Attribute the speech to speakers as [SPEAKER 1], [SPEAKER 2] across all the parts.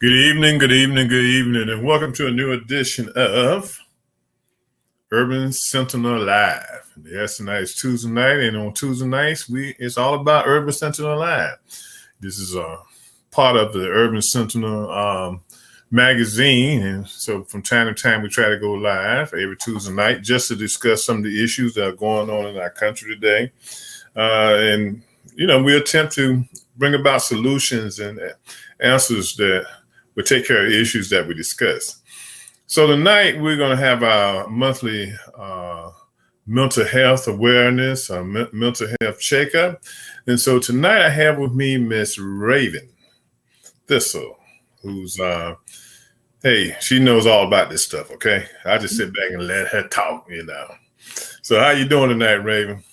[SPEAKER 1] Good evening, good evening, good evening, and welcome to a new edition of Urban Sentinel Live. Yes, tonight is Tuesday night, and on Tuesday nights, it's all about Urban Sentinel Live. This is a part of the Urban Sentinel magazine, and so from time to time, we try to go live every Tuesday night just to discuss some of the issues that are going on in our country today, and we attempt to bring about solutions and answers that will take care of issues that we discuss. So tonight we're going to have our monthly mental health awareness, mental health checkup. And so tonight I have with me Miss Raven Thistle, who's, hey, she knows all about this stuff, okay? I just sit back and let her talk. So how you doing tonight, Raven?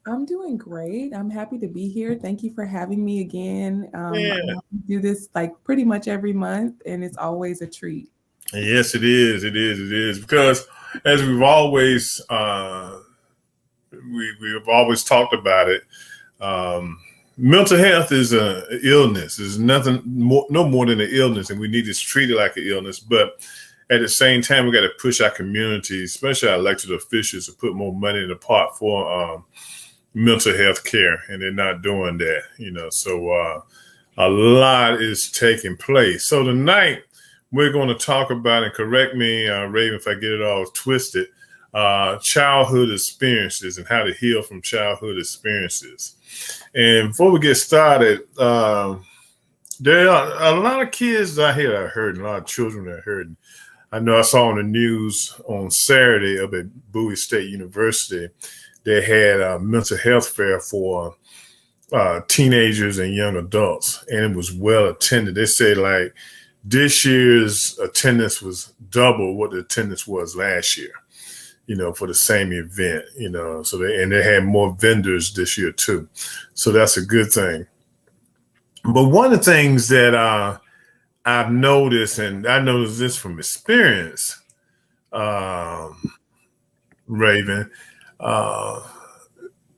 [SPEAKER 2] I'm doing great. I'm happy to be here. Thank you for having me again.
[SPEAKER 1] Yeah.
[SPEAKER 2] I do this like pretty much every month, and it's always a treat.
[SPEAKER 1] Yes, it is. It is. It is. Because as we've always we've always talked about it. Mental health is an illness. It's nothing more, no more than an illness, and we need to treat it like an illness. But at the same time, we got to push our communities, especially our elected officials, to put more money in the pot for mental health care, and they're not doing that. So a lot is taking place. So tonight we're going to talk about, and correct me, Raven, if I get it all twisted, childhood experiences and how to heal from childhood experiences. And before we get started, there are a lot of kids out here that are hurting, a lot of children that are hurting. I know I saw on the news on Saturday up at Bowie State University, they had a mental health fair for teenagers and young adults, and it was well attended. They said like this year's attendance was double what the attendance was last year, for the same event, so they had more vendors this year too. So that's a good thing. But one of the things that I've noticed, and I noticed this from experience, Raven, uh,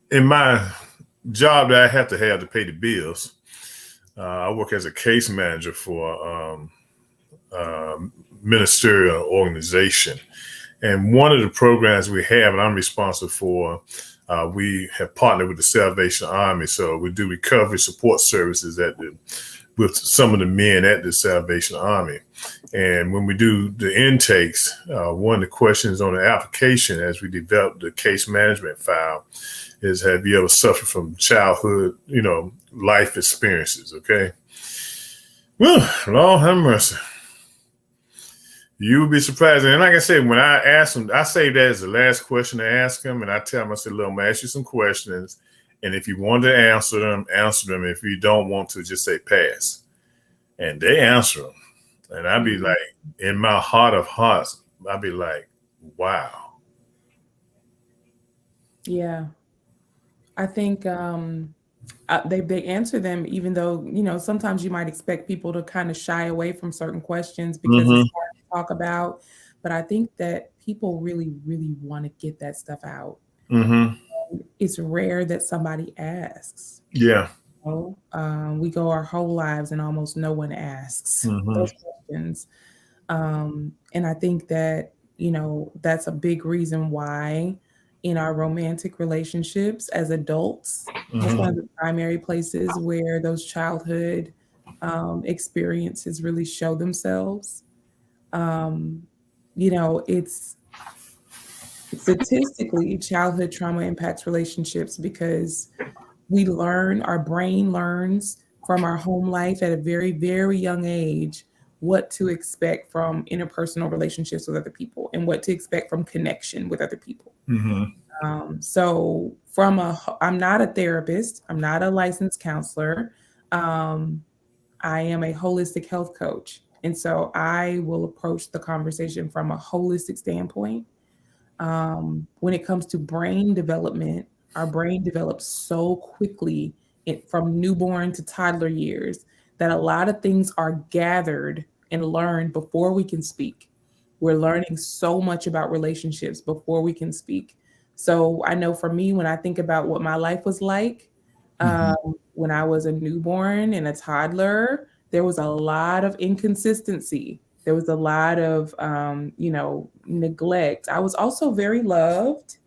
[SPEAKER 1] in my job that I have to pay the bills, I work as a case manager for ministerial organization. And one of the programs we have, and I'm responsible for, we have partnered with the Salvation Army. So we do recovery support services with some of the men at the Salvation Army. And when we do the intakes, one of the questions on the application as we develop the case management file is, have you ever suffered from childhood, life experiences? Okay. Well, Lord have mercy. You would be surprised. And like I said, when I ask them, I say that as the last question to ask them. And I tell them, I said, look, I'm going to ask you some questions. And if you want to answer them, answer them. If you don't want to, just say pass. And they answer them. And I'd be like, in my heart of hearts, I'd be like, wow.
[SPEAKER 2] Yeah, I think they answer them, even though sometimes you might expect people to kind of shy away from certain questions because
[SPEAKER 1] Mm-hmm.
[SPEAKER 2] it's hard to talk about. But I think that people really, really want to get that stuff out.
[SPEAKER 1] Mm-hmm.
[SPEAKER 2] It's rare that somebody asks.
[SPEAKER 1] Yeah.
[SPEAKER 2] We go our whole lives and almost no one asks
[SPEAKER 1] Mm-hmm.
[SPEAKER 2] those questions. And I think that, that's a big reason why in our romantic relationships as adults, that's
[SPEAKER 1] Mm-hmm.
[SPEAKER 2] one of the primary places where those childhood experiences really show themselves. Um, it's statistically childhood trauma impacts relationships because our brain learns from our home life at a very, very young age what to expect from interpersonal relationships with other people and what to expect from connection with other people.
[SPEAKER 1] Mm-hmm.
[SPEAKER 2] So I'm not a therapist, I'm not a licensed counselor. Um, I am a holistic health coach. And so I will approach the conversation from a holistic standpoint. When it comes to brain development, our brain develops so quickly from newborn to toddler years that a lot of things are gathered and learned before we can speak. We're learning so much about relationships before we can speak. So I know for me, when I think about what my life was like
[SPEAKER 1] Mm-hmm.
[SPEAKER 2] when I was a newborn and a toddler, there was a lot of inconsistency. There was a lot of, neglect. I was also very loved.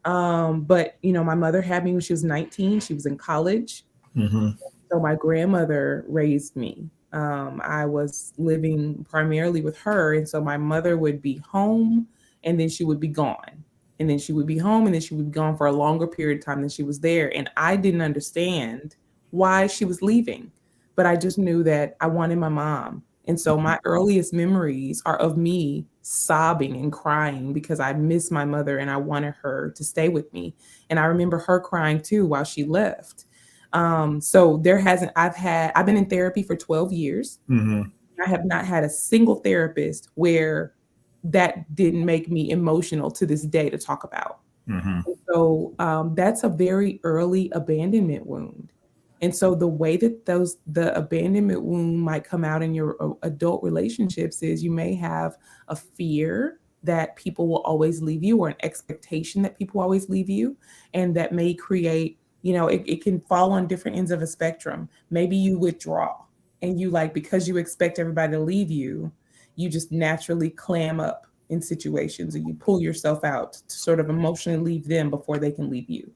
[SPEAKER 2] But, my mother had me when she was 19. She was in college.
[SPEAKER 1] Mm-hmm.
[SPEAKER 2] So my grandmother raised me. I was living primarily with her. And so my mother would be home and then she would be gone. And then she would be home and then she would be gone for a longer period of time than she was there. And I didn't understand why she was leaving, but I just knew that I wanted my mom. And so my earliest memories are of me sobbing and crying because I miss my mother and I wanted her to stay with me. And I remember her crying too while she left. So I've been in therapy for 12 years.
[SPEAKER 1] Mm-hmm.
[SPEAKER 2] I have not had a single therapist where that didn't make me emotional to this day to talk about.
[SPEAKER 1] Mm-hmm.
[SPEAKER 2] So that's a very early abandonment wound. And so the way that the abandonment wound might come out in your adult relationships is you may have a fear that people will always leave you or an expectation that people always leave you. And that may create, it can fall on different ends of a spectrum. Maybe you withdraw and because you expect everybody to leave you, you just naturally clam up in situations and you pull yourself out to sort of emotionally leave them before they can leave you.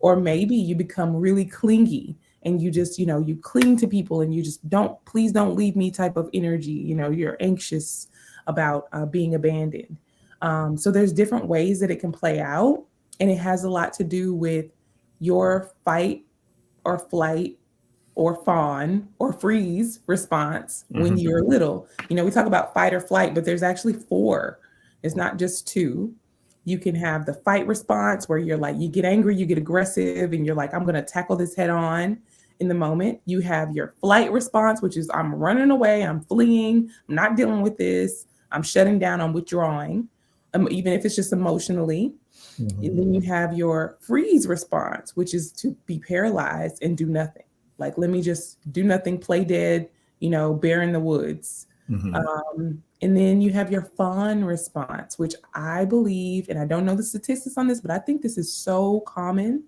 [SPEAKER 2] Or maybe you become really clingy and you just, you cling to people and you just please don't leave me type of energy. You're anxious about being abandoned. So there's different ways that it can play out. And it has a lot to do with your fight or flight or fawn or freeze response when
[SPEAKER 1] Mm-hmm.
[SPEAKER 2] you're little. We talk about fight or flight, but there's actually 4. It's not just 2. You can have the fight response where you're like, you get angry, you get aggressive, and you're like, I'm going to tackle this head on in the moment. You have your flight response, which is I'm running away, I'm fleeing, I'm not dealing with this, I'm shutting down, I'm withdrawing, even if it's just emotionally.
[SPEAKER 1] Mm-hmm.
[SPEAKER 2] And then you have your freeze response, which is to be paralyzed and do nothing. Like, let me just do nothing, play dead, bear in the woods.
[SPEAKER 1] Mm-hmm.
[SPEAKER 2] And then you have your fawn response, which I believe, and I don't know the statistics on this, but I think this is so common.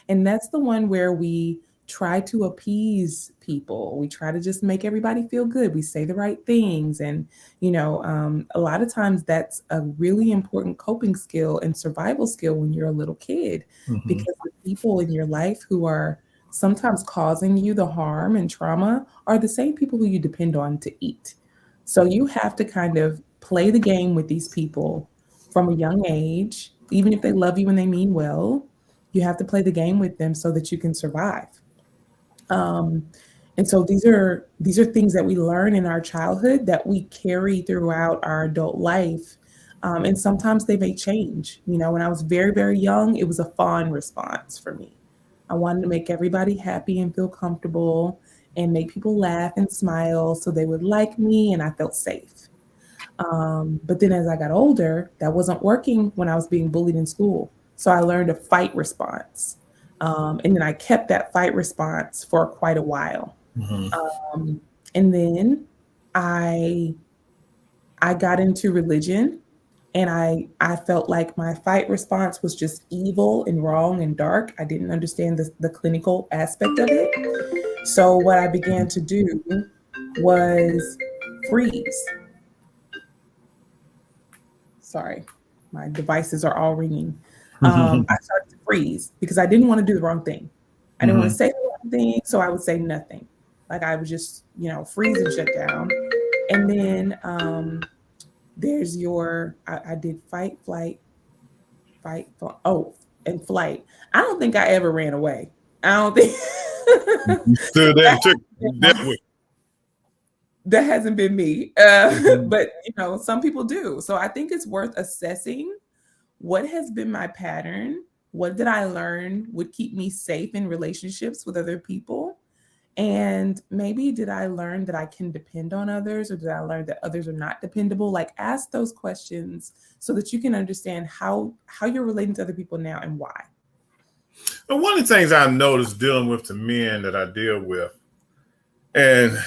[SPEAKER 2] And that's the one where we try to appease people. We try to just make everybody feel good. We say the right things. And, a lot of times that's a really important coping skill and survival skill when you're a little kid,
[SPEAKER 1] Mm-hmm.
[SPEAKER 2] because the people in your life who are sometimes causing you the harm and trauma are the same people who you depend on to eat. So you have to kind of play the game with these people from a young age, even if they love you and they mean well. You have to play the game with them so that you can survive. Um, and so these are things that we learn in our childhood that we carry throughout our adult life. And sometimes they may change. When I was very, very young, it was a fawn response for me. I wanted to make everybody happy and feel comfortable and make people laugh and smile so they would like me and I felt safe. But then as I got older, that wasn't working when I was being bullied in school. So I learned a fight response. And then I kept that fight response for quite a while.
[SPEAKER 1] Mm-hmm.
[SPEAKER 2] And then I I got into religion and I felt like my fight response was just evil and wrong and dark. I didn't understand the clinical aspect of it. So what I began to do was freeze. Sorry, my devices are all ringing. I started to freeze because I didn't want to do the wrong thing. I didn't want to say the wrong thing, so I would say nothing. Like I would just, freeze and shut down. And then there's I did and flight. I don't think I ever ran away. I don't think
[SPEAKER 1] Stood there and took that way.
[SPEAKER 2] that hasn't been me. But some people do. So I think it's worth assessing what has been my pattern. What did I learn would keep me safe in relationships with other people? And maybe did I learn that I can depend on others, or did I learn that others are not dependable? Like, ask those questions so that you can understand how you're relating to other people now and why.
[SPEAKER 1] And one of the things I've noticed dealing with the men that I deal with, and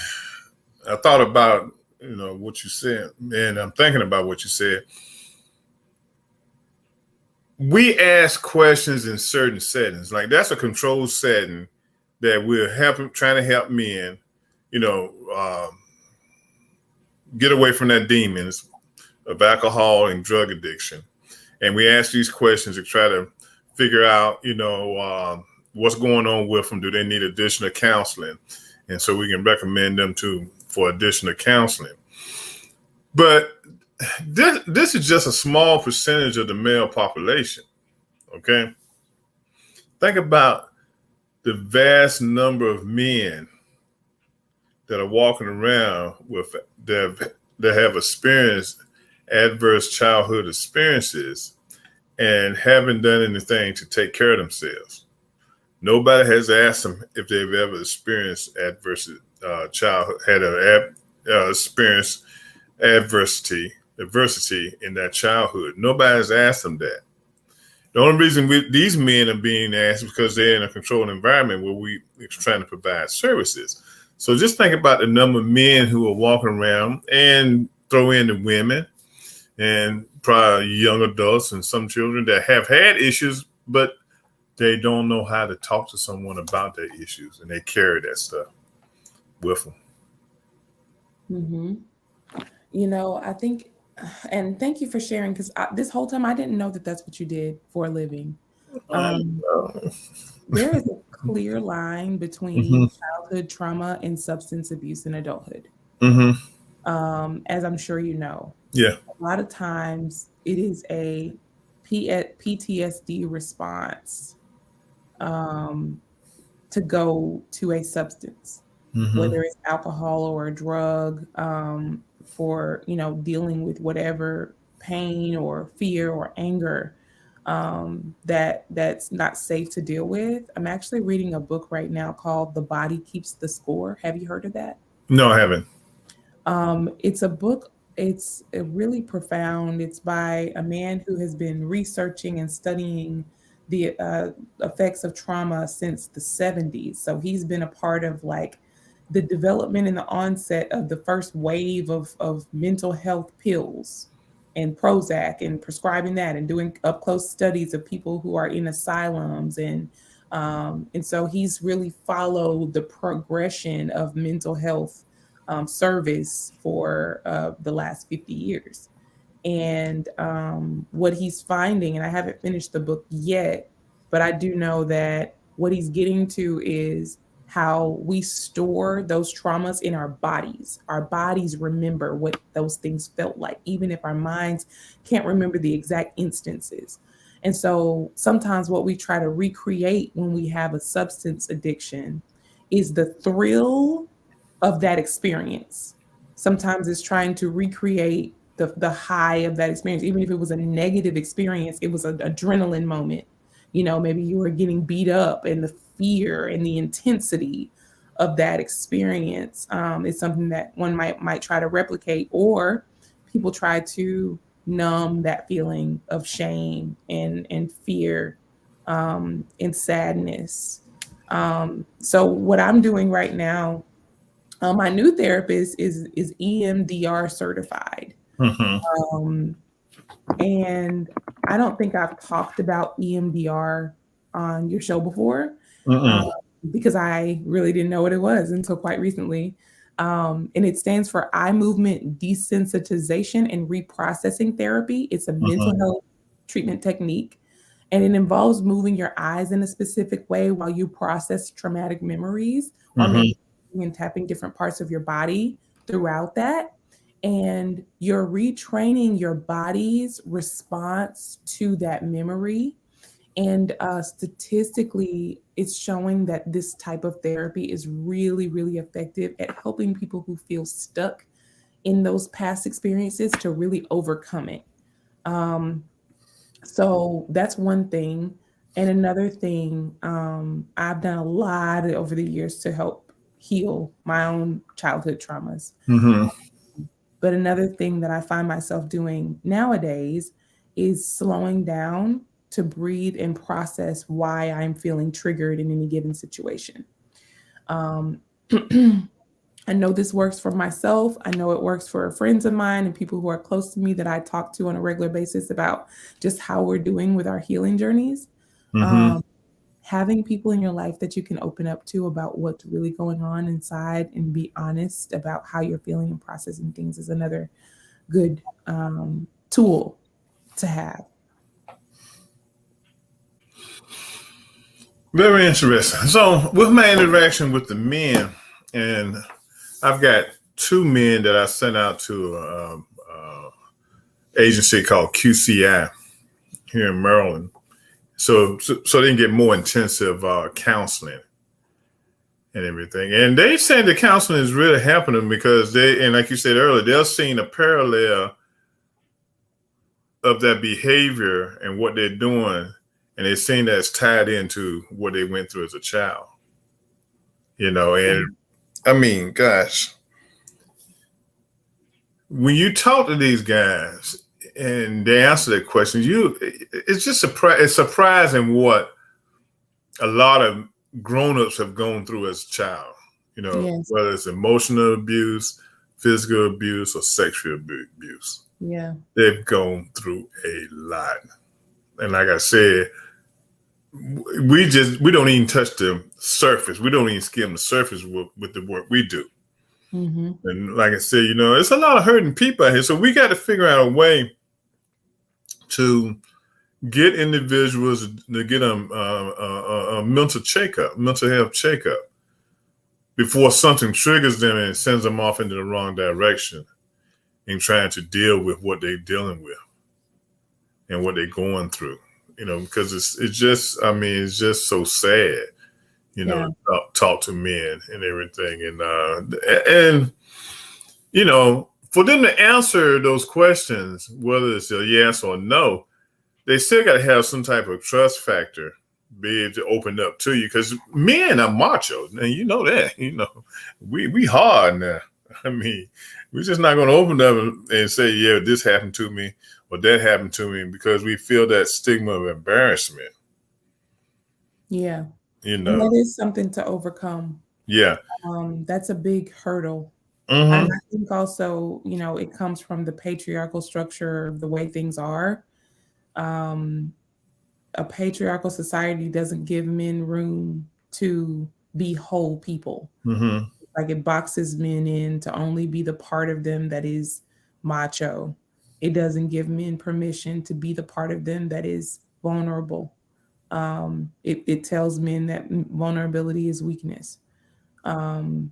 [SPEAKER 1] I thought about what you said, and I'm thinking about what you said. We ask questions in certain settings, like that's a controlled setting that we're trying to help men you know, get away from that demons of alcohol and drug addiction. And we ask these questions to try to figure out, what's going on with them. Do they need additional counseling? And so we can recommend them for additional counseling. But this is just a small percentage of the male population. Okay. Think about the vast number of men that are walking around with that have experienced adverse childhood experiences and haven't done anything to take care of themselves. Nobody has asked them if they've ever experienced childhood, experienced adversity in their childhood. Nobody has asked them that. The only reason these men are being asked is because they're in a controlled environment where we're trying to provide services. So just think about the number of men who are walking around, and throw in the women and probably young adults and some children that have had issues, but they don't know how to talk to someone about their issues, and they carry that stuff with them.
[SPEAKER 2] Mm-hmm. I think, and thank you for sharing, because this whole time I didn't know that that's what you did for a living. There is a clear line between childhood trauma and substance abuse in adulthood. As I'm sure you know.
[SPEAKER 1] Yeah.
[SPEAKER 2] A lot of times it is a PTSD response to go to a substance, whether it's alcohol or a drug, for dealing with whatever pain or fear or anger that's not safe to deal with. I'm actually reading a book right now called The Body Keeps the Score. Have you heard of that?
[SPEAKER 1] No, I haven't.
[SPEAKER 2] It's a book. It's really profound. It's by a man who has been researching and studying the effects of trauma since the 70s. So he's been a part of like the development and the onset of the first wave of mental health pills and Prozac, and prescribing that, and doing up close studies of people who are in asylums. And so he's really followed the progression of mental health service for the last 50 years. And what he's finding, and I haven't finished the book yet, but I do know that what he's getting to is how we store those traumas in our bodies. Our bodies remember what those things felt like, even if our minds can't remember the exact instances. And so sometimes what we try to recreate when we have a substance addiction is the thrill of that experience. Sometimes it's trying to recreate the high of that experience. Even if it was a negative experience, it was an adrenaline moment. Maybe you were getting beat up, and the fear and the intensity of that experience is something that one might try to replicate, or people try to numb that feeling of shame and fear and sadness. So what I'm doing right now, my new therapist is EMDR certified. And I don't think I've talked about EMDR on your show before, because I really didn't know what it was until quite recently. And it stands for eye movement desensitization and reprocessing therapy. It's a mental health treatment technique, and it involves moving your eyes in a specific way while you process traumatic memories, or maybe and tapping different parts of your body throughout that. And you're retraining your body's response to that memory. And statistically, it's showing that this type of therapy is really, really effective at helping people who feel stuck in those past experiences to really overcome it. So that's one thing. And another thing, I've done a lot over the years to help heal my own childhood traumas. But another thing that I find myself doing nowadays is slowing down to breathe and process why I'm feeling triggered in any given situation. I know this works for myself. I know it works for friends of mine and people who are close to me that I talk to on a regular basis about just how we're doing with our healing journeys. having people in your life that you can open up to about what's really going on inside and be honest about how you're feeling and processing things is another good tool to have.
[SPEAKER 1] Very interesting. So, with my interaction with the men, and I've got two men that I sent out to agency called QCI here in Maryland. So they can get more intensive counseling and everything. And they say the counseling is really helping them because and like you said earlier, they're seeing a parallel of that behavior and what they're doing, and they're seeing that it's tied into what they went through as a child. And I mean, gosh, when you talk to these guys and they answer their questions, it's just it's surprising what a lot of grown-ups have gone through as a child,
[SPEAKER 2] Yes.
[SPEAKER 1] whether it's emotional abuse, physical abuse, or sexual abuse.
[SPEAKER 2] Yeah.
[SPEAKER 1] They've gone through a lot. And like I said, we don't even touch the surface. We don't even skim the surface with the work we do.
[SPEAKER 2] Mm-hmm.
[SPEAKER 1] And like I said, it's a lot of hurting people out here. So we got to figure out a way to get individuals to get a mental health checkup before something triggers them and sends them off into the wrong direction in trying to deal with what they're dealing with and what they're going through. Because it's just so sad, to talk to men and everything. And for them to answer those questions, whether it's a yes or no, they still got to have some type of trust factor, be able to open up to you, because men are macho, and that. We hard now. I mean, we're just not going to open up and say, yeah, this happened to me or that happened to me, because we feel that stigma of embarrassment.
[SPEAKER 2] Yeah. And that is something to overcome.
[SPEAKER 1] Yeah.
[SPEAKER 2] That's a big hurdle.
[SPEAKER 1] Mm-hmm.
[SPEAKER 2] And I think also, it comes from the patriarchal structure of the way things are. A patriarchal society doesn't give men room to be whole people.
[SPEAKER 1] Mm-hmm.
[SPEAKER 2] Like it boxes men in to only be the part of them that is macho. It doesn't give men permission to be the part of them that is vulnerable. It tells men that vulnerability is weakness,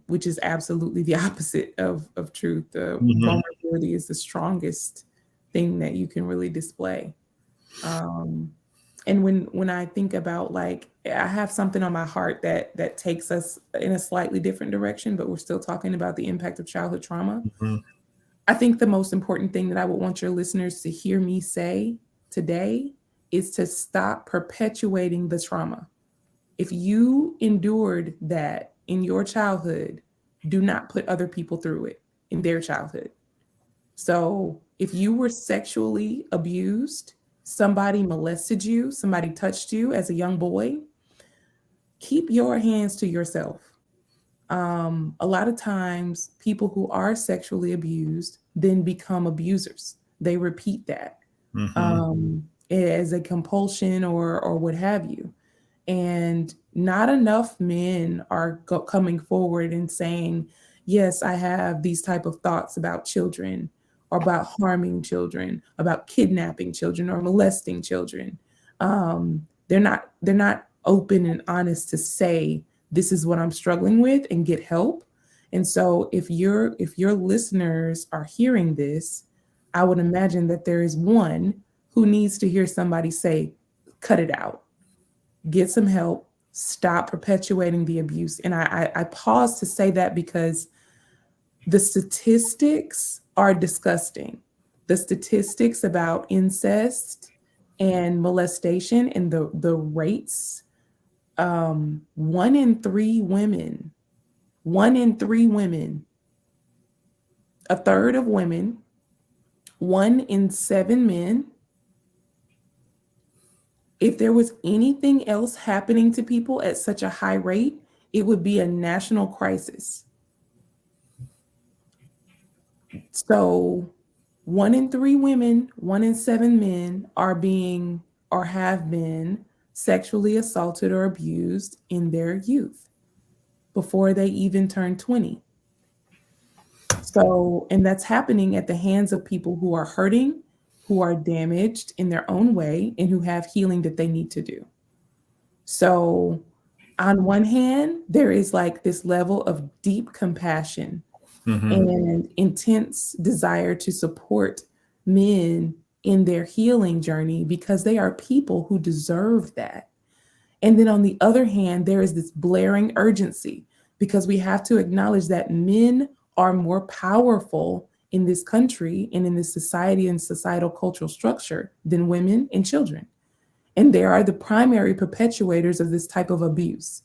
[SPEAKER 2] which is absolutely the opposite of truth.
[SPEAKER 1] Mm-hmm.
[SPEAKER 2] Vulnerability is the strongest thing that you can really display. And when I think about, like, I have something on my heart that takes us in a slightly different direction, but we're still talking about the impact of childhood trauma.
[SPEAKER 1] Mm-hmm.
[SPEAKER 2] I think the most important thing that I would want your listeners to hear me say today is to stop perpetuating the trauma. If you endured that in your childhood, do not put other people through it in their childhood. So if you were sexually abused, somebody molested you, somebody touched you as a young boy, keep your hands to yourself. A lot of times people who are sexually abused then become abusers. They repeat that as a compulsion or what have you. And not enough men are coming forward and saying, yes, I have these type of thoughts about children, or about harming children, about kidnapping children or molesting children. They're not open and honest to say, this is what I'm struggling with, and get help. And so if your listeners are hearing this, I would imagine that there is one who needs to hear somebody say, cut it out, get some help, stop perpetuating the abuse. And I pause to say that because the statistics are disgusting. The statistics about incest and molestation and the rates, 1 in 3 women, a third of women, 1 in 7 men. If there was anything else happening to people at such a high rate, it would be a national crisis. So 1 in 3 women, 1 in 7 men are being or have been sexually assaulted or abused in their youth before they even turn 20. So, and that's happening at the hands of people who are hurting, who are damaged in their own way, and who have healing that they need to do. So, on one hand, there is like this level of deep compassion and intense desire to support men in their healing journey because they are people who deserve that. And then on the other hand, there is this blaring urgency because we have to acknowledge that men are more powerful in this country and in this society and societal cultural structure than women and children. And they are the primary perpetuators of this type of abuse.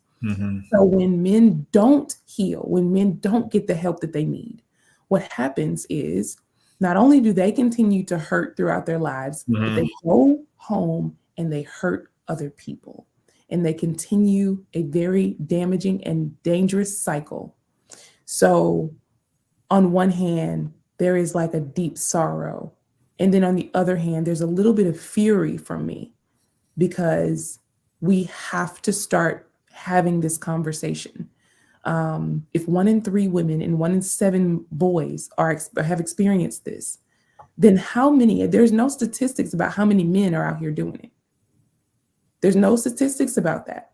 [SPEAKER 2] So when men don't heal, when men don't get the help that they need, what happens is not only do they continue to hurt throughout their lives, but they go home and they hurt other people. And they continue a very damaging and dangerous cycle. So on one hand, there is like a deep sorrow. And then on the other hand, there's a little bit of fury from me because we have to start having this conversation. If 1 in 3 women and 1 in 7 boys have experienced this, then how many, there's no statistics about how many men are out here doing it. There's no statistics about that.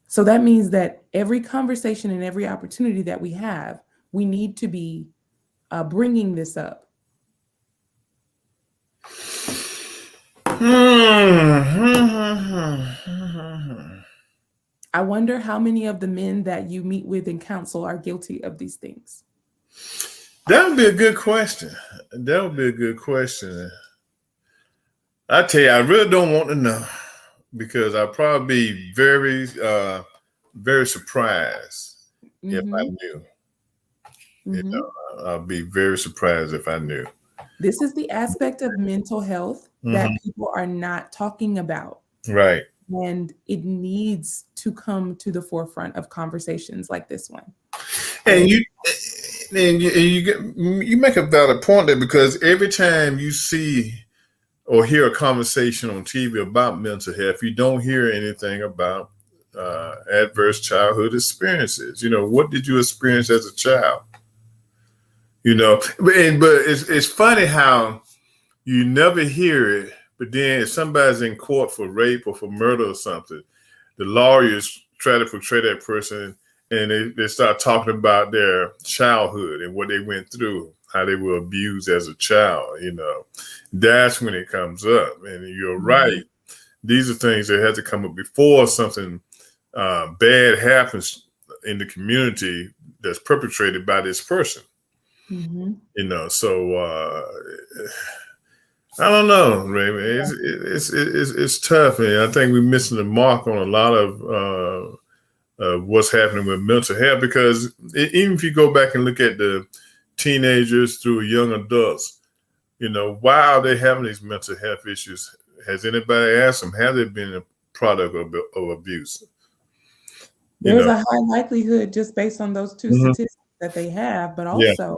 [SPEAKER 2] So that means that every conversation and every opportunity that we have, we need to be bringing this up. I wonder how many of the men that you meet with in counsel are guilty of these things.
[SPEAKER 1] That would be a good question. That would be a good question. I tell you, I really don't want to know because I'd probably be very, very surprised if I knew. You know, I'd be very surprised if I knew.
[SPEAKER 2] This is the aspect of mental health that people are not talking about.
[SPEAKER 1] Right.
[SPEAKER 2] And it needs to come to the forefront of conversations like this one.
[SPEAKER 1] And you make a valid point there because every time you see or hear a conversation on TV about mental health, you don't hear anything about adverse childhood experiences. You know, what did you experience as a child? You know, but it's funny how you never hear it. But then if somebody's in court for rape or for murder or something, the lawyers try to portray that person and they start talking about their childhood and what they went through, how they were abused as a child, you know. That's when it comes up. And you're right. These are things that have to come up before something bad happens in the community that's perpetrated by this person. You know, so I don't know, Raymond. It's tough, man. I think we're missing the mark on a lot of what's happening with mental health because even if you go back and look at the teenagers through young adults, you know, why are they having these mental health issues? Has anybody asked them? Have they been a product of abuse?
[SPEAKER 2] There's a high likelihood just based on those two statistics that they have, but also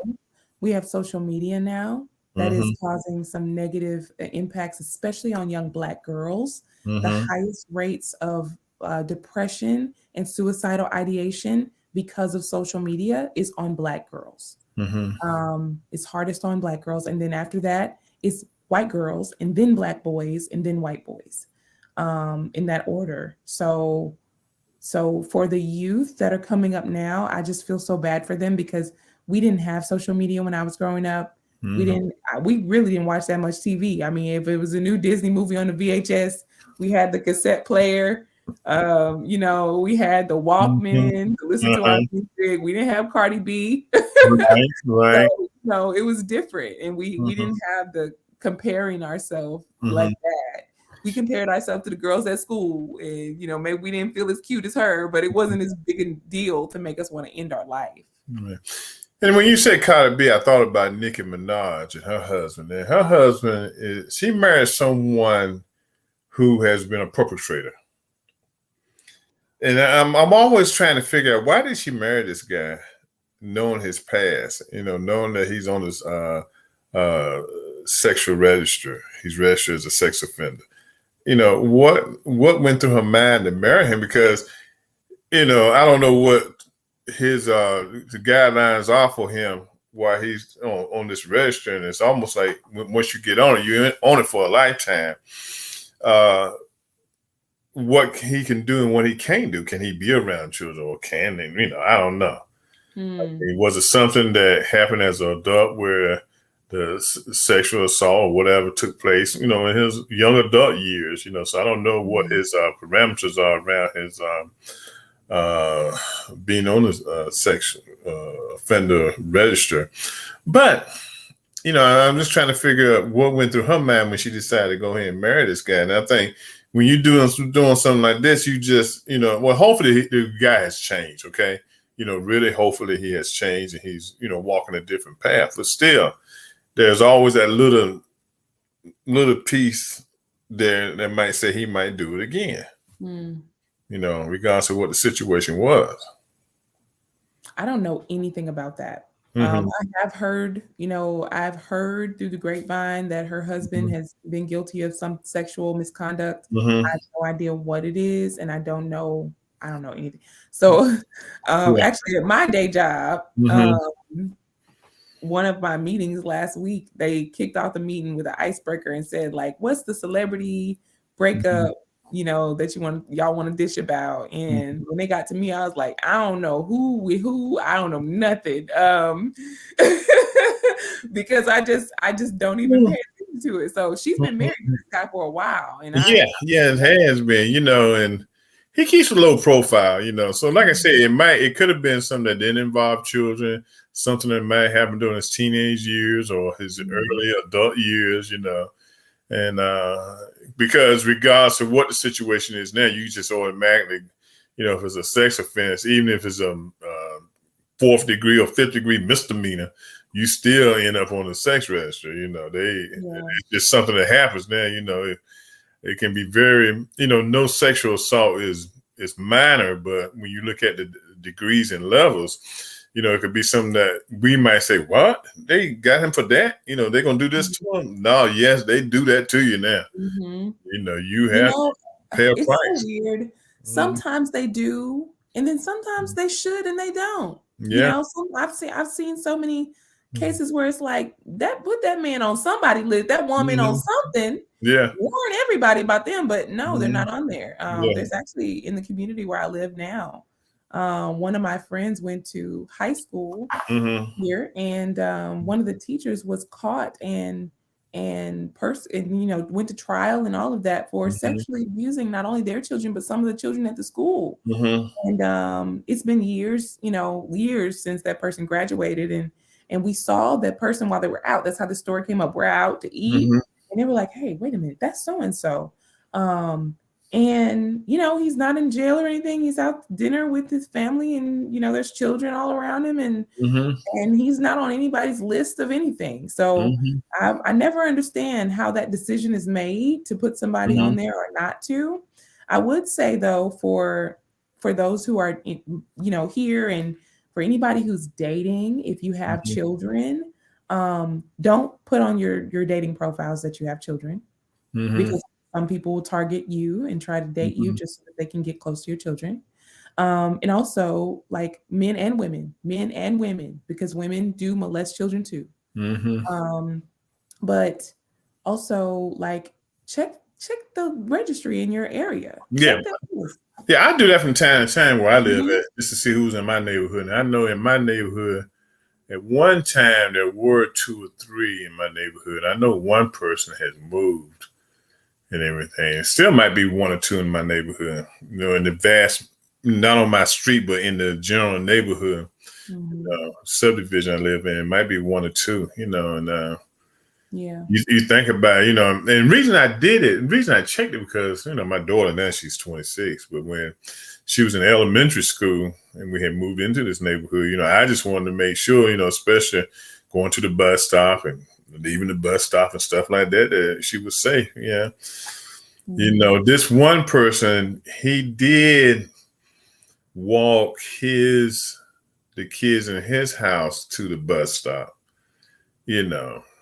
[SPEAKER 2] we have social media now that is causing some negative impacts, especially on young Black girls. The highest rates of depression and suicidal ideation because of social media is on Black girls. It's hardest on Black girls. And then after that, it's white girls and then Black boys and then white boys in that order. So for the youth that are coming up now, I just feel so bad for them because we didn't have social media when I was growing up. We really didn't watch that much TV. I mean, if it was a new Disney movie on the VHS, we had the cassette player. You know, we had the Walkman to listen to our music. We didn't have Cardi B.
[SPEAKER 1] Right.
[SPEAKER 2] So it was different. And we didn't have the comparing ourselves like that. We compared ourselves to the girls at school. And, you know, maybe we didn't feel as cute as her, but it wasn't as big a deal to make us want to end our life.
[SPEAKER 1] And when you say Cardi B, I thought about Nicki Minaj and her husband. And her husband, she married someone who has been a perpetrator. And I'm always trying to figure out, why did she marry this guy, knowing his past, you know, knowing that he's on this sexual register. He's registered as a sex offender. what went through her mind to marry him, because I don't know what his the guidelines are for him while he's on this register, and it's almost like once you get on it, you're on it for a lifetime. What he can do and what he can't do. Can he be around children, or can he? I don't know. Was it something that happened as an adult where the sexual assault or whatever took place, in his young adult years, so I don't know what his parameters are around his being on the sexual offender register. But, I'm just trying to figure out what went through her mind when she decided to go ahead and marry this guy. And I think when you're doing something like this, you just, well, hopefully the guy has changed, okay? Really, hopefully he has changed and he's, walking a different path. But still, there's always that little piece there that might say he might do it again, regardless of what the situation was.
[SPEAKER 2] I don't know anything about that. I have heard, I've heard through the grapevine that her husband has been guilty of some sexual misconduct. I have no idea what it is, and I don't know anything. So actually at my day job, one of my meetings last week, they kicked off the meeting with an icebreaker and said, like, what's the celebrity breakup, that y'all want to dish about? And when they got to me, I was like, I don't know who, I don't know nothing. Because I just don't even pay attention to it. So she's been married to this guy for a while. And
[SPEAKER 1] it has been, and he keeps a low profile, So like I said, it could have been something that didn't involve children, something that might happen during his teenage years or his early adult years, and because regardless of what the situation is now, you just automatically, if it's a sex offense, even if it's a 4th degree or 5th degree misdemeanor, you still end up on the sex register. It's just something that happens now. It can be very, no sexual assault is minor, but when you look at the degrees and levels, it could be something that we might say, what? They got him for that? They're going to do this to him? No, yes, they do that to you now. You have to pay a price.
[SPEAKER 2] So weird. Sometimes they do, and then sometimes they should and they don't.
[SPEAKER 1] Yeah.
[SPEAKER 2] I've seen so many cases where it's like, that put that man on somebody list, that woman on something.
[SPEAKER 1] Yeah.
[SPEAKER 2] Warn everybody about them, but no, they're not on there. There's actually, in the community where I live now, one of my friends went to high school here, and one of the teachers was caught and went to trial and all of that for sexually abusing not only their children but some of the children at the school. And it's been years since that person graduated, and we saw that person while they were out. That's how the story came up. We're out to eat, and they were like, "Hey, wait a minute, that's so and so." And he's not in jail or anything. He's out to dinner with his family, and there's children all around him, and he's not on anybody's list of anything. So I never understand how that decision is made to put somebody on there or not to. I would say though, for those who are here, and for anybody who's dating, if you have children, don't put on your dating profiles that you have children, because some people will target you and try to date you just so that they can get close to your children. And also, like, men and women, because women do molest children too. But also, like, check the registry in your area.
[SPEAKER 1] Yeah. I do that from time to time where I live at, just to see who's in my neighborhood. And I know in my neighborhood, at one time, there were 2 or 3 in my neighborhood. I know one person has moved and everything. Still might be 1 or 2 in my neighborhood, in the vast, not on my street, but in the general neighborhood subdivision I live in, it might be 1 or 2, and you think about it, and the reason I did it, the reason I checked it, because, my daughter now, she's 26, but when she was in elementary school and we had moved into this neighborhood, I just wanted to make sure, especially going to the bus stop and leaving the bus stop and stuff like that, that she was safe. Yeah. This one person, he did walk the kids in his house to the bus stop,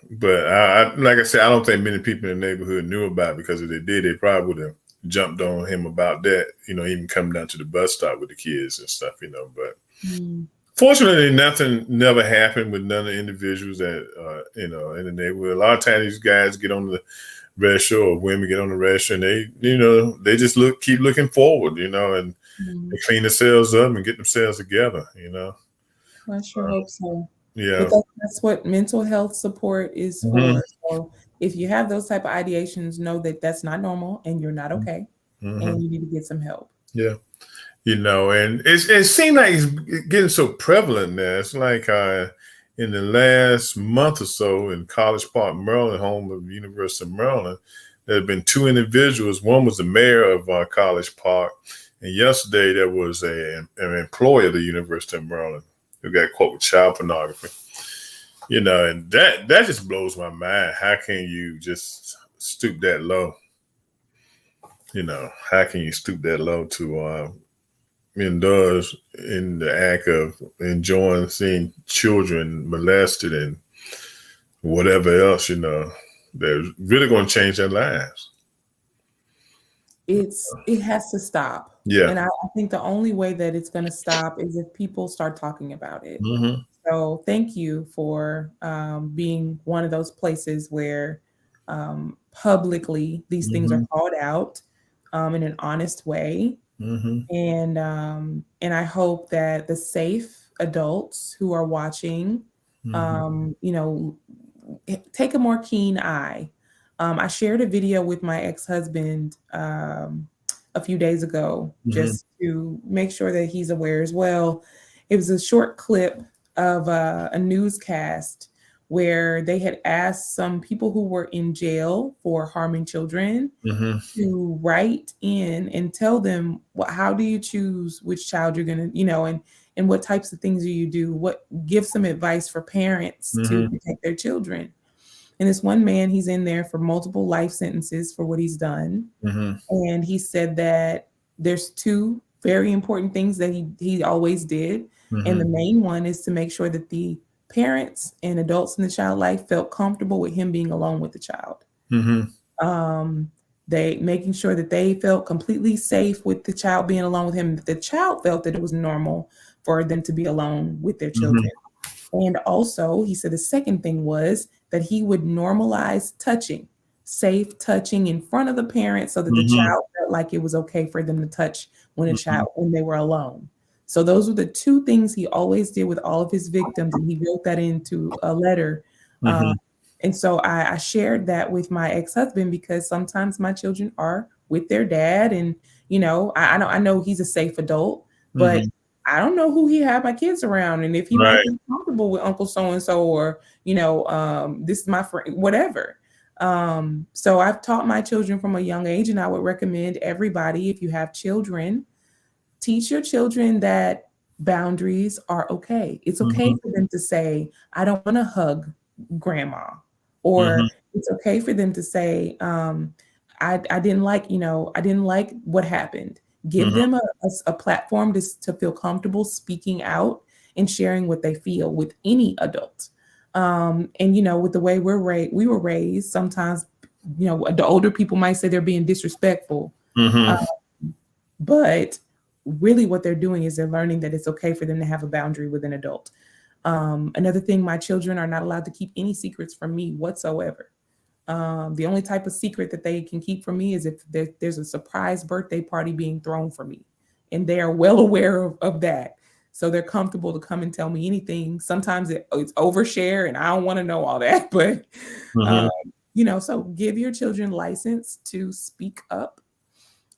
[SPEAKER 1] But like I said, I don't think many people in the neighborhood knew about it, because if they did, they probably would have jumped on him about that, even coming down to the bus stop with the kids and stuff, But
[SPEAKER 2] Mm.
[SPEAKER 1] fortunately, nothing never happened with none of the individuals that, in the neighborhood. A lot of times these guys get on the register, or women get on the register, and they just keep looking forward, and they
[SPEAKER 2] Mm.
[SPEAKER 1] clean themselves up and get themselves together.
[SPEAKER 2] I sure hope so. But
[SPEAKER 1] Yeah.
[SPEAKER 2] that's what mental health support is
[SPEAKER 1] Hmm.
[SPEAKER 2] for. So if you have those type of ideations, know that that's not normal and you're not okay,
[SPEAKER 1] Hmm.
[SPEAKER 2] and you need to get some help.
[SPEAKER 1] Yeah. And it seemed like it's getting so prevalent now. It's like in the last month or so in College Park, Maryland, home of the University of Maryland, there have been two individuals. One was the mayor of College Park, and yesterday there was an employee of the University of Maryland who got caught with child pornography. And that just blows my mind. How can you just stoop that low? How can you stoop that low to indulge in the act of enjoying seeing children molested and whatever else, they're really going to change their lives.
[SPEAKER 2] It has to stop.
[SPEAKER 1] Yeah.
[SPEAKER 2] And I think the only way that it's going to stop is if people start talking about it.
[SPEAKER 1] Mm-hmm.
[SPEAKER 2] So thank you for being one of those places where publicly these things are
[SPEAKER 1] Mm-hmm.
[SPEAKER 2] called out in an honest way.
[SPEAKER 1] Mm-hmm.
[SPEAKER 2] And I hope that the safe adults who are watching,
[SPEAKER 1] Mm-hmm.
[SPEAKER 2] take a more keen eye. I shared a video with my ex-husband a few days ago,
[SPEAKER 1] Mm-hmm.
[SPEAKER 2] just to make sure that he's aware as well. It was a short clip of a newscast where they had asked some people who were in jail for harming children
[SPEAKER 1] Mm-hmm.
[SPEAKER 2] to write in and tell them how do you choose which child you're going to, and what types of things do you do? Give some advice for parents to
[SPEAKER 1] Mm-hmm.
[SPEAKER 2] protect their children. And this one man, he's in there for multiple life sentences for what he's done.
[SPEAKER 1] Mm-hmm.
[SPEAKER 2] And he said that there's two very important things that he always did. And the
[SPEAKER 1] Mm-hmm.
[SPEAKER 2] main one is to make sure that the parents and adults in the child life felt comfortable with him being alone with the child.
[SPEAKER 1] Mm-hmm.
[SPEAKER 2] They making sure that they felt completely safe with the child being alone with him. The child felt that it was normal for them to be alone with their children. And also, he said the second thing was that he would normalize touching, safe touching in front of the parents so that the
[SPEAKER 1] Mm-hmm.
[SPEAKER 2] child felt like it was okay for them to touch
[SPEAKER 1] Mm-hmm.
[SPEAKER 2] when they were alone. So those were the two things he always did with all of his victims, and he wrote that into a letter.
[SPEAKER 1] Mm-hmm.
[SPEAKER 2] And so I shared that with my ex-husband because sometimes my children are with their dad, and I know he's a safe adult, but
[SPEAKER 1] Mm-hmm.
[SPEAKER 2] I don't know who he had my kids around, and if he might
[SPEAKER 1] Right.
[SPEAKER 2] be comfortable with Uncle so and so, or this is my friend, whatever. So I've taught my children from a young age, and I would recommend everybody, if you have children, teach your children that boundaries are okay. It's okay
[SPEAKER 1] Mm-hmm.
[SPEAKER 2] for them to say, "I don't want to hug grandma," or it's okay for them to say, I didn't like, I didn't like what happened." Give
[SPEAKER 1] Mm-hmm.
[SPEAKER 2] them a platform to feel comfortable speaking out and sharing what they feel with any adult. And with the way we were raised, sometimes the older people might say they're being disrespectful, uh,
[SPEAKER 1] Mm-hmm.
[SPEAKER 2] but really what they're doing is they're learning that it's okay for them to have a boundary with an adult. Another thing, my children are not allowed to keep any secrets from me whatsoever. The only type of secret that they can keep from me is if there's a surprise birthday party being thrown for me. And they are well aware of that. So they're comfortable to come and tell me anything. Sometimes it's overshare and I don't want to know all that. But,
[SPEAKER 1] Mm-hmm.
[SPEAKER 2] so give your children license to speak up,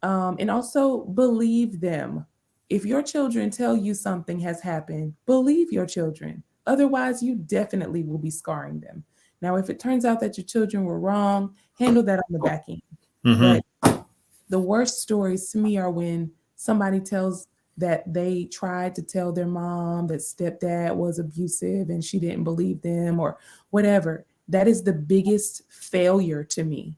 [SPEAKER 2] and also believe them. If your children tell you something has happened, believe your children. Otherwise, you definitely will be scarring them. Now, if it turns out that your children were wrong, handle that on the back end.
[SPEAKER 1] Mm-hmm.
[SPEAKER 2] But the worst stories to me are when somebody tells that they tried to tell their mom that stepdad was abusive and she didn't believe them or whatever. That is the biggest failure to me,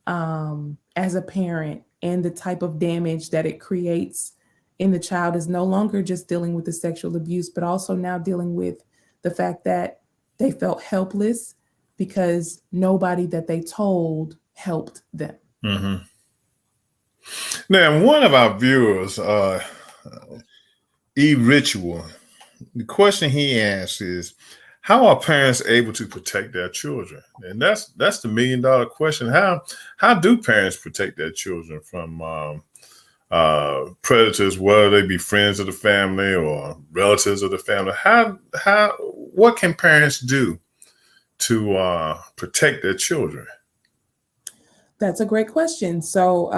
[SPEAKER 2] as a parent, and the type of damage that it creates in the child is no longer just dealing with the sexual abuse, but also now dealing with the fact that they felt helpless. because nobody that they told helped them.
[SPEAKER 1] Mm-hmm. Now, one of our viewers, E-Ritual, the question he asks is, how are parents able to protect their children? And that's the $1 million question. How do parents protect their children from predators, whether they be friends of the family or relatives of the family? What can parents do to protect their children?
[SPEAKER 2] That's a great question. So,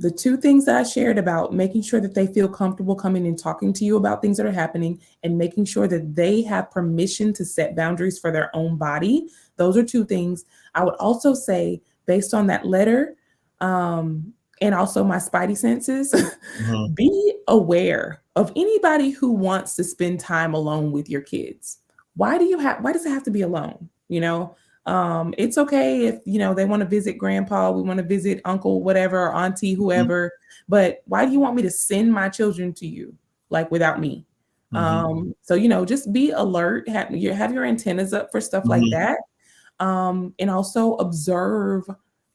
[SPEAKER 2] the two things that I shared about making sure that they feel comfortable coming and talking to you about things that are happening and making sure that they have permission to set boundaries for their own body, those are two things. I would also say, based on that letter, and also my spidey senses,
[SPEAKER 1] Mm-hmm.
[SPEAKER 2] be aware of anybody who wants to spend time alone with your kids. Why does it have to be alone? It's okay if they want to visit grandpa, we want to visit uncle, whatever, or auntie, whoever. But why do you want me to send my children to you like without me?
[SPEAKER 1] Mm-hmm.
[SPEAKER 2] So just be alert, have your antennas up for stuff like
[SPEAKER 1] Mm-hmm.
[SPEAKER 2] that. And also observe,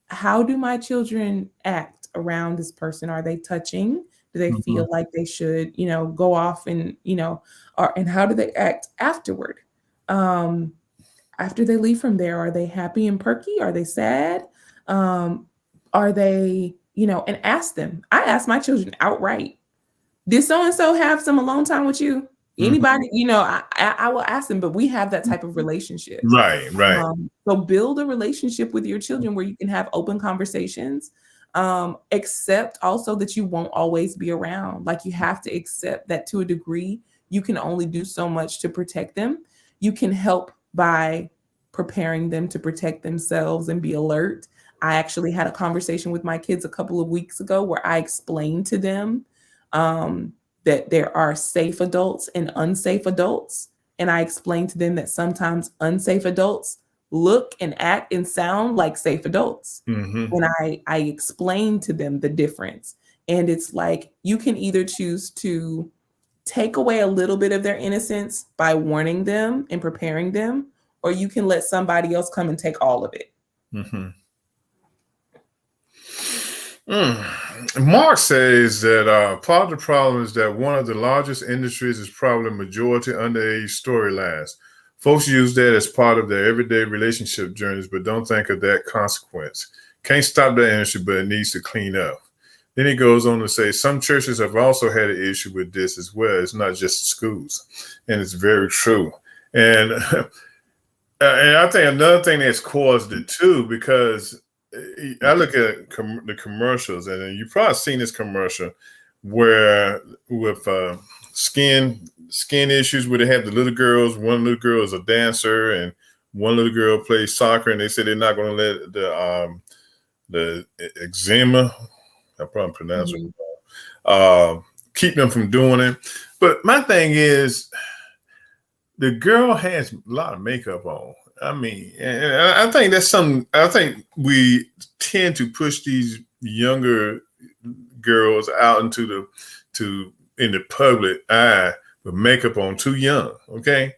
[SPEAKER 2] how do my children act around this person? Are they touching? Do they
[SPEAKER 1] Mm-hmm.
[SPEAKER 2] feel like they should, go off and, and how do they act afterward? Um, After they leave from there, are they happy and perky? Are they sad? Um, are they, and ask them. I ask my children outright, did so and so have some alone time with you?
[SPEAKER 1] Mm-hmm.
[SPEAKER 2] Anybody, I will ask them, but we have that type of relationships.
[SPEAKER 1] Right.
[SPEAKER 2] So build a relationship with your children where you can have open conversations. Accept also that you won't always be around. Like, you have to accept that to a degree, you can only do so much to protect them. You can help by preparing them to protect themselves and be alert. I actually had a conversation with my kids a couple of weeks ago where I explained to them um, that there are safe adults and unsafe adults. And I explained to them that sometimes unsafe adults look and act and sound like safe adults.
[SPEAKER 1] Mm-hmm.
[SPEAKER 2] And I explained to them the difference. And it's like, you can either choose to take away a little bit of their innocence by warning them and preparing them, or you can let somebody else come and take all of it.
[SPEAKER 1] Mm-hmm. Mark says that part of the problem is that one of the largest industries is probably majority underage storylines. Folks use that as part of their everyday relationship journeys, but don't think of that consequence. Can't stop that industry, but it needs to clean up. Then he goes on to say some churches have also had an issue with this as well. It's not just schools, and it's very true. And and I think another thing that's caused it too, because I look at the commercials, and you've probably seen this commercial where with skin issues, where they have the little girls. One little girl is a dancer, and one little girl plays soccer, and they say they're not going to let the eczema, I probably pronounce it wrong, keep them from doing it. But my thing is, the girl has a lot of makeup on. I mean, and I think that's something. I think we tend to push these younger girls out into in the public eye with makeup on too young. Okay,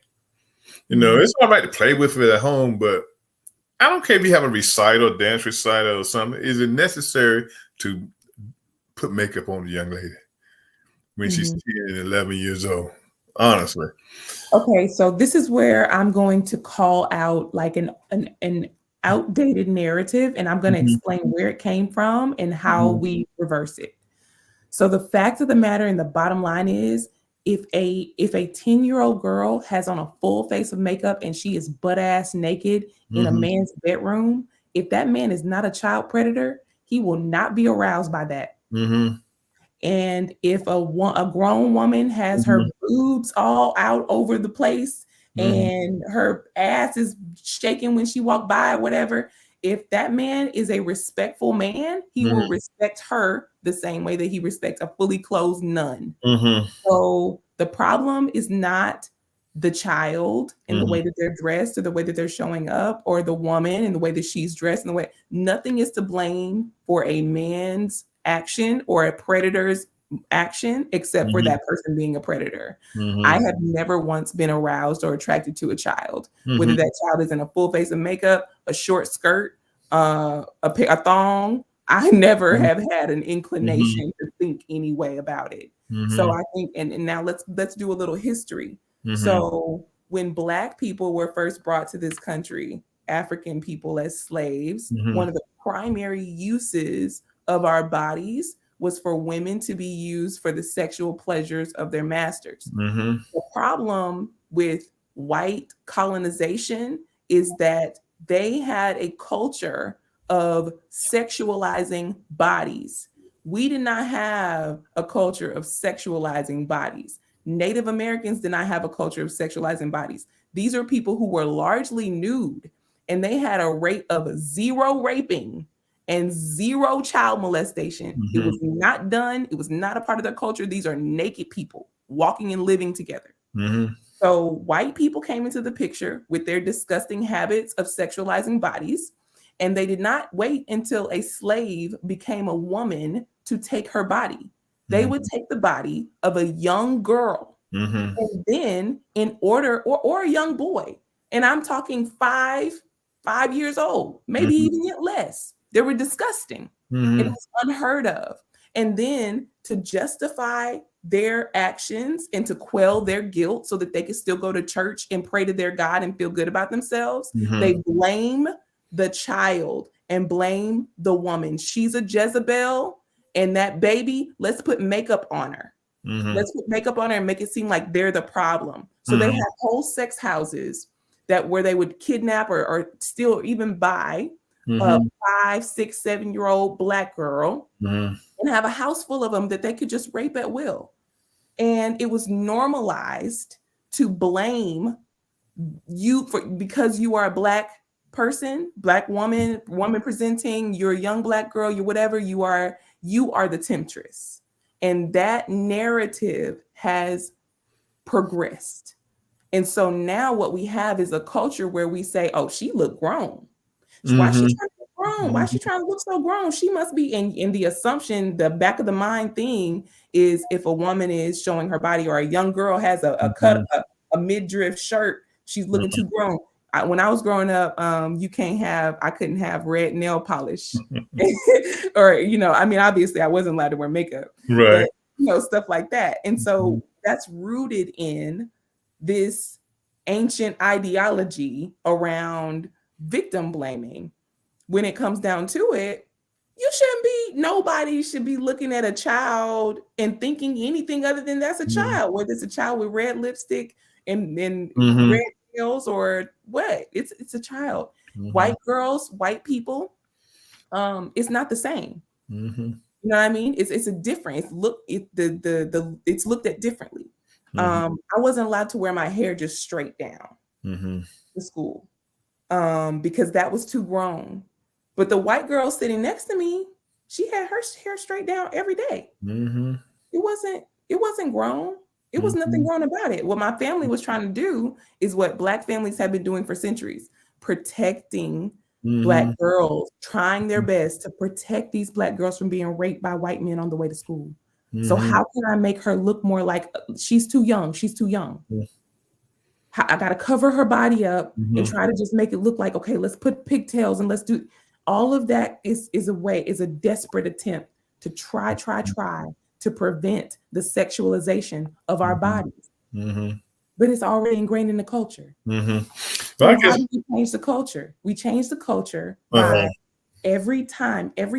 [SPEAKER 1] it's all right to play with it at home, but I don't care if you have a recital, dance recital, or something. Is it necessary to put makeup on a young lady when she's 10 and 11 years old? Honestly.
[SPEAKER 2] Okay, so this is where I'm going to call out like an outdated narrative, and I'm going to explain where it came from and how we reverse it. So the fact of the matter and the bottom line is, if a 10-year-old girl has on a full face of makeup and she is butt ass naked in a man's bedroom, if that man is not a child predator, he will not be aroused by that. And if a grown woman has her boobs all out over the place and her ass is shaking when she walked by or whatever, if that man is a respectful man, he will respect her the same way that he respects a fully clothed nun. So the problem is not the child and the way that they're dressed or the way that they're showing up, or the woman and the way that she's dressed and the way. Nothing is to blame for a man's action or a predator's action except for that person being a predator. I have never once been aroused or attracted to a child, whether that child is in a full face of makeup, a short skirt, a thong. I never have had an inclination to think any way about it. So I think, and now let's do a little history. So when Black people were first brought to this country, African people as slaves, one of the primary uses of our bodies was for women to be used for the sexual pleasures of their masters. The problem with white colonization is that they had a culture of sexualizing bodies. We did not have a culture of sexualizing bodies. Native Americans did not have a culture of sexualizing bodies. These are people who were largely nude, and they had a rate of 0 raping and 0 child molestation. It was not done. It was not a part of their culture. These are naked people walking and living together. So white people came into the picture with their disgusting habits of sexualizing bodies, and they did not wait until a slave became a woman to take her body. They would take the body of a young girl, and then in order, or a young boy, and I'm talking 5 years old, maybe even yet less. They were disgusting. It was unheard of. And then to justify their actions and to quell their guilt so that they could still go to church and pray to their God and feel good about themselves, they blame the child and blame the woman. She's a Jezebel, and that baby, let's put makeup on her. Let's put makeup on her and make it seem like they're the problem. So they have whole sex houses where they would kidnap or steal or even buy a 5, 6, 7-year-old Black girl and have a house full of them that they could just rape at will. And it was normalized to blame you because you are a Black person, Black woman presenting, you're a young Black girl, you're whatever, you are the temptress. And that narrative has progressed. And so now what we have is a culture where we say, oh, she looked grown. Why is she trying to look grown? Why is she trying to look so grown? She must be in the assumption, the back of the mind thing is if a woman is showing her body or a young girl has a cut, a midriff shirt, she's looking too grown. When I was growing up, I couldn't have red nail polish or, obviously I wasn't allowed to wear makeup,
[SPEAKER 1] right?
[SPEAKER 2] But, stuff like that. And so that's rooted in this ancient ideology around victim blaming. When it comes down to it, nobody should be looking at a child and thinking anything other than that's a child, whether it's a child with red lipstick and red nails or what, it's a child. White girls, white people, it's not the same. You know what I mean? It's a different, it's looked at differently. I wasn't allowed to wear my hair just straight down to school because that was too grown. But the white girl sitting next to me, she had her hair straight down every day. It wasn't grown. It was nothing grown about it. What my family was trying to do is what Black families have been doing for centuries, protecting Black girls, trying their best to protect these Black girls from being raped by white men on the way to school. So how can I make her look more like she's too young? She's too young. I got to cover her body up and try to just make it look like, okay, let's put pigtails and let's do all of that is a desperate attempt to try to prevent the sexualization of our bodies. But it's already ingrained in the culture.
[SPEAKER 1] Well,
[SPEAKER 2] so how do we change the culture? We change the culture by every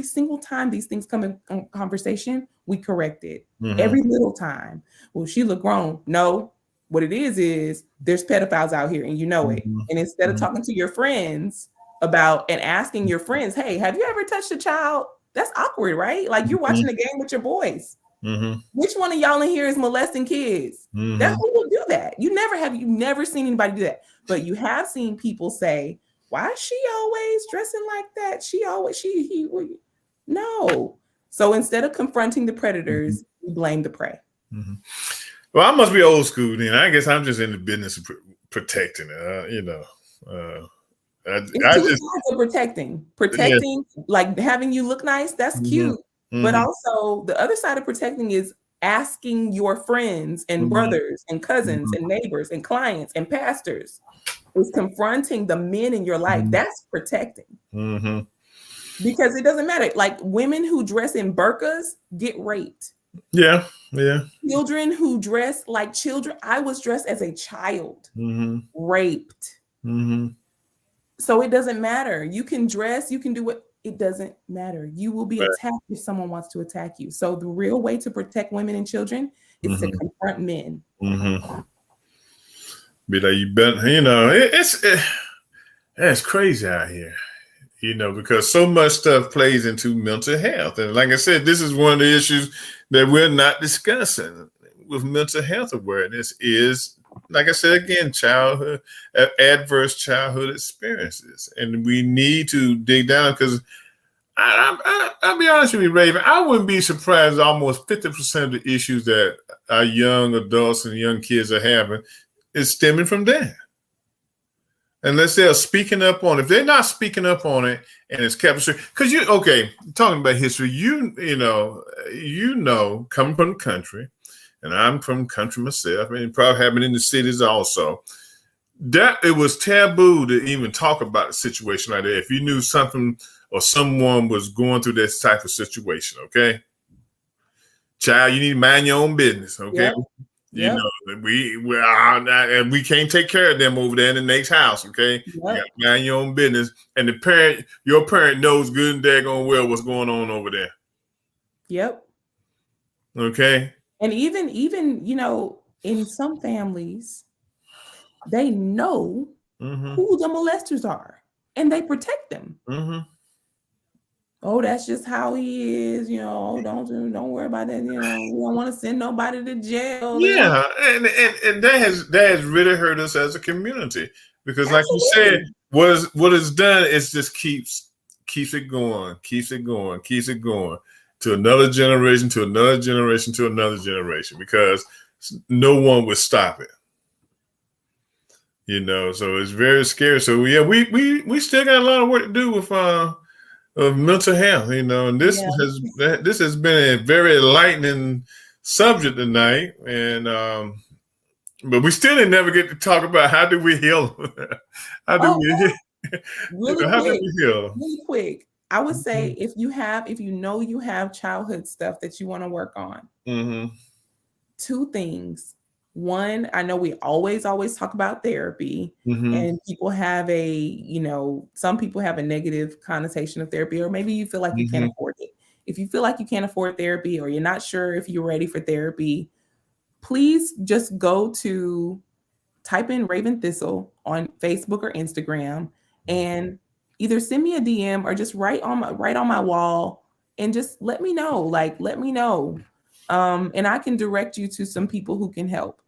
[SPEAKER 2] single time these things come in conversation, we correct it. Every little time. Well, she look grown. No, what it is there's pedophiles out here and you know it. And instead of talking to your friends about and asking your friends, hey, have you ever touched a child? That's awkward, right? Like you're watching a game with your boys. Which one of y'all in here is molesting kids? That's who will do that. You've never seen anybody do that. But you have seen people say, why is she always dressing like that? No. So instead of confronting the predators, we blame the prey.
[SPEAKER 1] Well, I must be old school then. I guess I'm just in the business of protecting it.
[SPEAKER 2] It's two sides of protecting, like having you look nice. That's cute. But also the other side of protecting is asking your friends and brothers and cousins and neighbors and clients and pastors, is confronting the men in your life. That's protecting. Because it doesn't matter. Like women who dress in burqas get raped.
[SPEAKER 1] Yeah.
[SPEAKER 2] Children who dress like children. I was dressed as a child, raped. So it doesn't matter. You can dress, you can do what, it doesn't matter. You will be attacked if someone wants to attack you. So the real way to protect women and children is to confront men.
[SPEAKER 1] Be like, you better, it's crazy out here. Because so much stuff plays into mental health. And like I said, this is one of the issues that we're not discussing with mental health awareness is, like I said, again, adverse childhood experiences. And we need to dig down because I'll be honest with you, Raven, I wouldn't be surprised almost 50% of the issues that our young adults and young kids are having is stemming from that. Unless they're speaking up on it. If they're not speaking up on it and it's kept, because talking about history, coming from the country, and I'm from country myself, and it probably happened in the cities also, that it was taboo to even talk about a situation like that. If you knew something or someone was going through this type of situation, okay? Child, you need to mind your own business, okay?
[SPEAKER 2] Yep.
[SPEAKER 1] We can't take care of them over there in the next house, okay? You got to mind your own business. And your parent knows good and daggone well what's going on over there.
[SPEAKER 2] Yep.
[SPEAKER 1] Okay.
[SPEAKER 2] And even in some families, they know who the molesters are, and they protect them. Oh, that's just how he is. Don't worry about that. We don't want to send nobody to jail.
[SPEAKER 1] Yeah, and that has really hurt us as a community because, like you said, what is done is just keeps it going to another generation, to another generation, to another generation because no one would stop it. So it's very scary. So yeah, we still got a lot of work to do with of mental health, and this has been a very enlightening subject tonight, and but we still didn't never get to talk about how do we heal.
[SPEAKER 2] Really quick. I would say if you have childhood stuff that you want to work on, two things. One, I know we always talk about therapy, and people have some people have a negative connotation of therapy, or maybe you feel like you can't afford it. If you feel like you can't afford therapy, or you're not sure if you're ready for therapy, please just type in Raven Thistle on Facebook or Instagram, and either send me a DM or just write on my wall and just let me know. And I can direct you to some people who can help.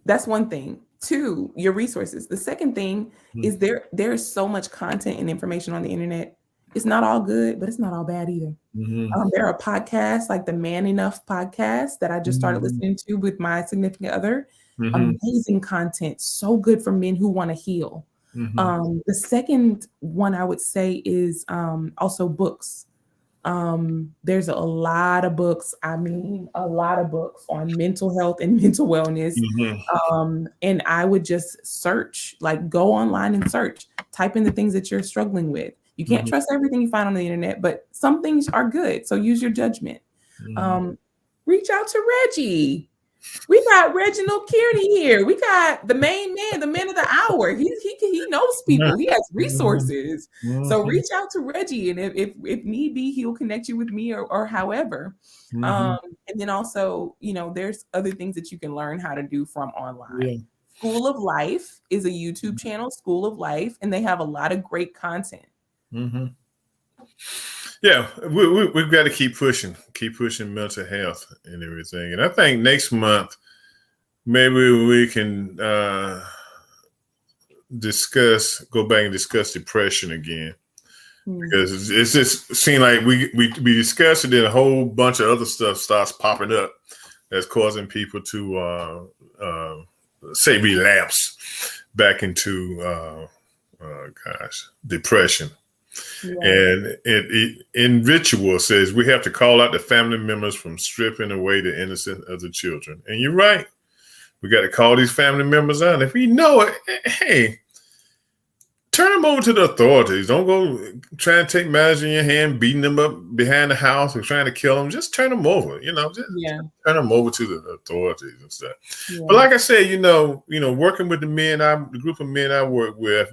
[SPEAKER 2] That's one thing. Two, your resources. The second thing is there is so much content and information on the internet. It's not all good, but it's not all bad either. There are podcasts like the Man Enough podcast that I just started listening to with my significant other. Amazing content, so good for men who want to heal. The second one I would say is also books. There's a lot of books. I mean, a lot of books on mental health and mental wellness. And I would just search, go online and search, type in the things that you're struggling with. You can't trust everything you find on the internet, but some things are good. So use your judgment. Reach out to Reggie. We got Reginald Kearney here. We got the main man, the man of the hour. He knows people. He has resources. So reach out to Reggie, and if need be, he'll connect you with me or however. And then also, there's other things that you can learn how to do from online. School of Life is a YouTube channel, School of Life, and they have a lot of great content.
[SPEAKER 1] Yeah, we've got to keep pushing mental health and everything. And I think next month, maybe we can go back and discuss depression again. Because it's just seemed like we discussed it, and a whole bunch of other stuff starts popping up that's causing people to say relapse back into depression.
[SPEAKER 2] Yeah.
[SPEAKER 1] And it in ritual says we have to call out the family members from stripping away the innocence of the children. And you're right. We got to call these family members out. If we know it, hey, turn them over to the authorities. Don't go trying to take matters in your hand, beating them up behind the house and trying to kill them. Just turn them over, just turn them over to the authorities and stuff.
[SPEAKER 2] Yeah.
[SPEAKER 1] But like I said, working with the group of men I work with,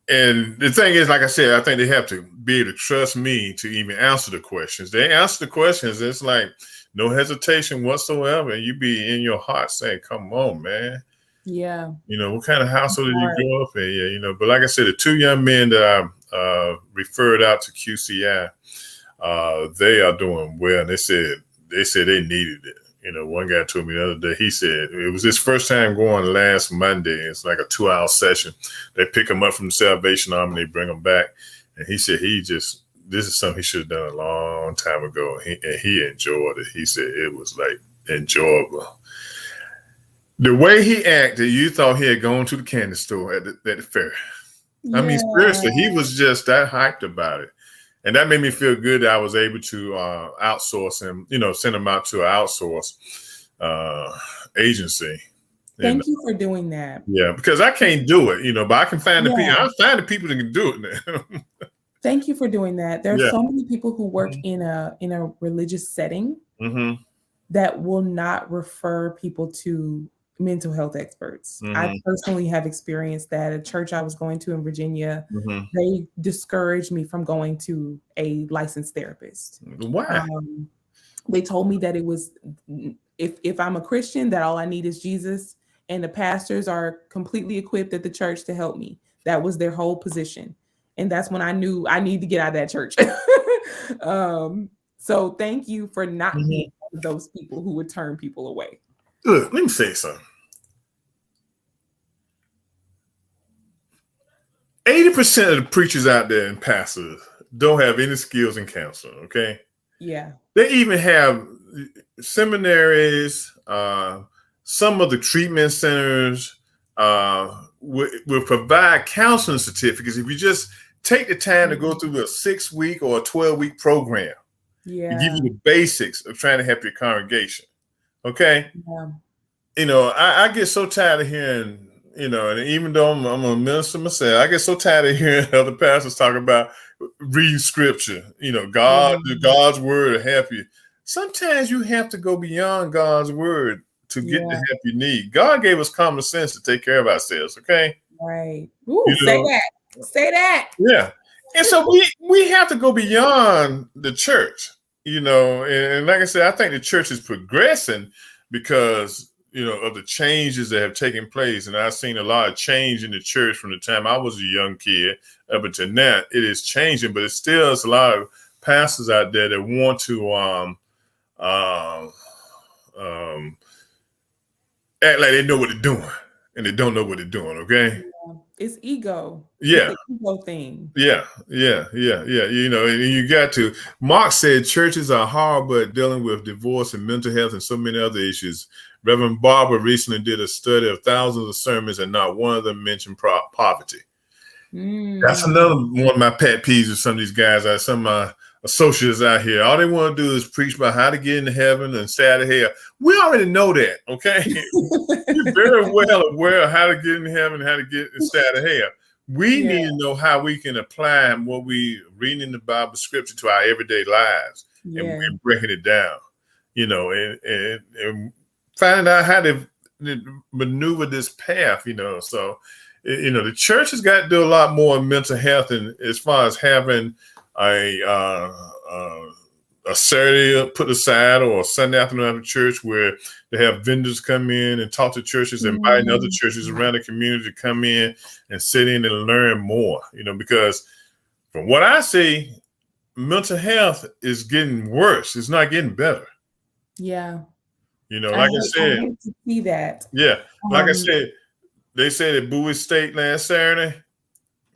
[SPEAKER 1] and the thing is, like I said, I think they have to be able to trust me to even answer the questions. They answer the questions. It's like no hesitation whatsoever. And you be in your heart saying, come on, man.
[SPEAKER 2] Yeah.
[SPEAKER 1] What kind of household did you grow up in? Yeah, but like I said, the two young men that I referred out to QCI, they are doing well. And they said they needed it. One guy told me the other day, he said it was his first time going last Monday. It's like a 2-hour session. They pick him up from the Salvation Army, they bring him back. And he said this is something he should have done a long time ago. And he enjoyed it. He said it was like enjoyable. The way he acted, you thought he had gone to the candy store at the fair. Yeah. I mean, seriously, he was just that hyped about it. And that made me feel good that I was able to outsource him, send him out to an outsource agency.
[SPEAKER 2] Thank you for doing that.
[SPEAKER 1] Yeah, because I can't do it, but I can find the people. I find the people that can do it now.
[SPEAKER 2] Thank you for doing that. There are so many people who work in a religious setting that will not refer people to mental health experts. I personally have experienced that. A church I was going to in Virginia, they discouraged me from going to a licensed therapist.
[SPEAKER 1] Why?
[SPEAKER 2] They told me that it was, if I'm a Christian, that all I need is Jesus, and the pastors are completely equipped at the church to help me. That was their whole position. And that's when I knew I need to get out of that church. So thank you for not being one of those people who would turn people away.
[SPEAKER 1] Look, let me say something. 80% of the preachers out there and pastors don't have any skills in counseling, okay?
[SPEAKER 2] Yeah.
[SPEAKER 1] They even have seminaries, some of the treatment centers will provide counseling certificates if you just take the time to go through a 6-week or a 12-week program.
[SPEAKER 2] Yeah.
[SPEAKER 1] To give you the basics of trying to help your congregation. Okay.
[SPEAKER 2] Yeah.
[SPEAKER 1] I get so tired of hearing, and even though I'm a minister myself, I get so tired of hearing other pastors talk about reading scripture, God's word to help you. Sometimes you have to go beyond God's word to get the help you need. God gave us common sense to take care of ourselves. Okay.
[SPEAKER 2] Right. Ooh, say that.
[SPEAKER 1] Yeah. And so we have to go beyond the church, and like I said, I think the church is progressing because, of the changes that have taken place. And I've seen a lot of change in the church from the time I was a young kid up until now. It is changing, but it's still a lot of pastors out there that want to act like they know what they're doing and they don't know what they're doing. Okay.
[SPEAKER 2] Yeah. It's ego.
[SPEAKER 1] Yeah.
[SPEAKER 2] It's an ego thing.
[SPEAKER 1] Yeah. And you got to. Mark said churches are horrible at dealing with divorce and mental health and so many other issues. Reverend Barber recently did a study of thousands of sermons and not one of them mentioned poverty. That's another one of my pet peeves of some of these guys, some of my associates out here. All they want to do is preach about how to get into heaven and stay out of hell. We already know that, okay? You're very well aware of how to get into heaven and how to get and stay out of hell. We need to know how we can apply what we read in the Bible scripture to our everyday lives and breaking it down, and finding out how to maneuver this path, So, the church has got to do a lot more in mental health, and as far as having a Saturday put aside or a Sunday afternoon after church where they have vendors come in and talk to churches, inviting other churches around the community to come in and sit in and learn more, because from what I see, mental health is getting worse. It's not getting better.
[SPEAKER 2] Yeah.
[SPEAKER 1] Like I said,
[SPEAKER 2] I hate to see that.
[SPEAKER 1] Yeah. Like I said, they said at Bowie State last Saturday,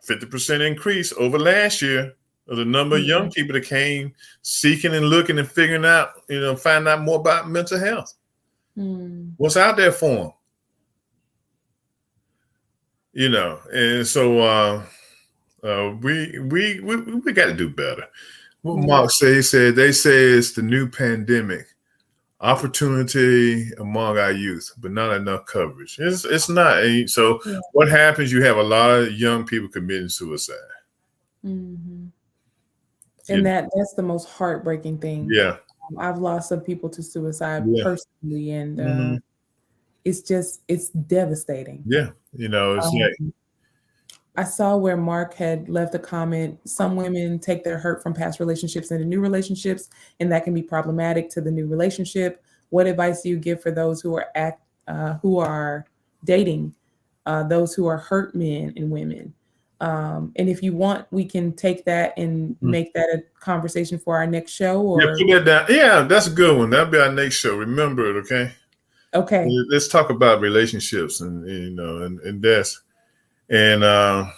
[SPEAKER 1] 50% increase over last year of the number of young people that came seeking and looking and figuring out, finding out more about mental health. What's out there for them? And so We got to do better. What
[SPEAKER 2] Yeah.
[SPEAKER 1] Mark said they say it's the new pandemic. Opportunity among our youth, but not enough coverage. It's not. And so
[SPEAKER 2] Yeah.
[SPEAKER 1] what happens? You have a lot of young people committing suicide.
[SPEAKER 2] Mhm.
[SPEAKER 1] You
[SPEAKER 2] And
[SPEAKER 1] know?
[SPEAKER 2] that's the most heartbreaking thing.
[SPEAKER 1] Yeah,
[SPEAKER 2] I've lost some people to suicide
[SPEAKER 1] yeah,
[SPEAKER 2] personally, and
[SPEAKER 1] hmm
[SPEAKER 2] it's devastating.
[SPEAKER 1] yeah. You know, it's like
[SPEAKER 2] Um, I saw where Mark had left a comment. Some women take their hurt from past relationships into new relationships, and that can be problematic to the new relationship. What advice do you give for those who are dating those who are hurt men and women? And if you want, we can take that and make that a conversation for our next show.
[SPEAKER 1] yeah.
[SPEAKER 2] Or
[SPEAKER 1] Put that down. Yeah, that's a good one. That'll be our next show. Remember it, okay?
[SPEAKER 2] okay,
[SPEAKER 1] Let's talk about relationships and you know and that's and I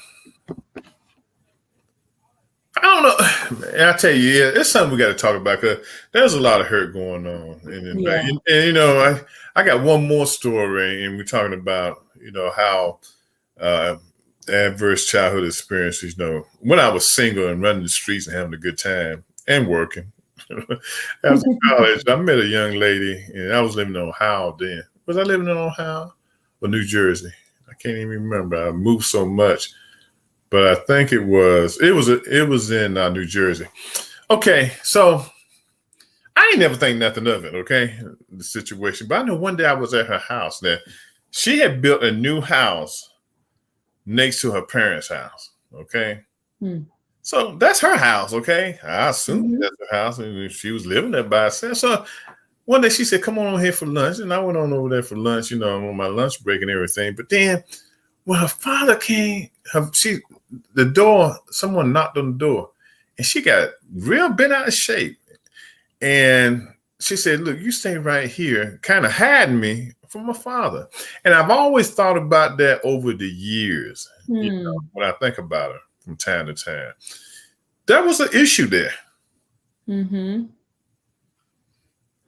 [SPEAKER 1] don't know. And I tell you, yeah, it's something we got to talk about because there's a lot of hurt going on.
[SPEAKER 2] yeah,
[SPEAKER 1] And, you know, I got one more story, and we're talking about, you know, how uh, adverse childhood experiences, you know, when I was single and running the streets and having a good time and working. After college, I met a young lady, and I was living in Ohio then. Was I living in Ohio or New Jersey? I can't even remember. I moved so much, but I think it was in New Jersey. Okay, so I ain't never think nothing of it. Okay, the situation, but I know one day I was at her house. Now she had built a new house next to her parents' house. Okay,
[SPEAKER 2] Hmm.
[SPEAKER 1] so that's her house. Okay, I assume
[SPEAKER 2] Mhm.
[SPEAKER 1] that's her house, and she was living there by herself. So one day she said, "Come on here for lunch," and I went on over there for lunch. You know, on my lunch break and everything. But then when her father came, the door, someone knocked on the door, and she got real bent out of shape. And she said, "Look, you stay right here," kind of hiding me from my father. And I've always thought about that over the years, you know,
[SPEAKER 2] Hmm.
[SPEAKER 1] when I think about her from time to time. There was an issue there.
[SPEAKER 2] Mhm.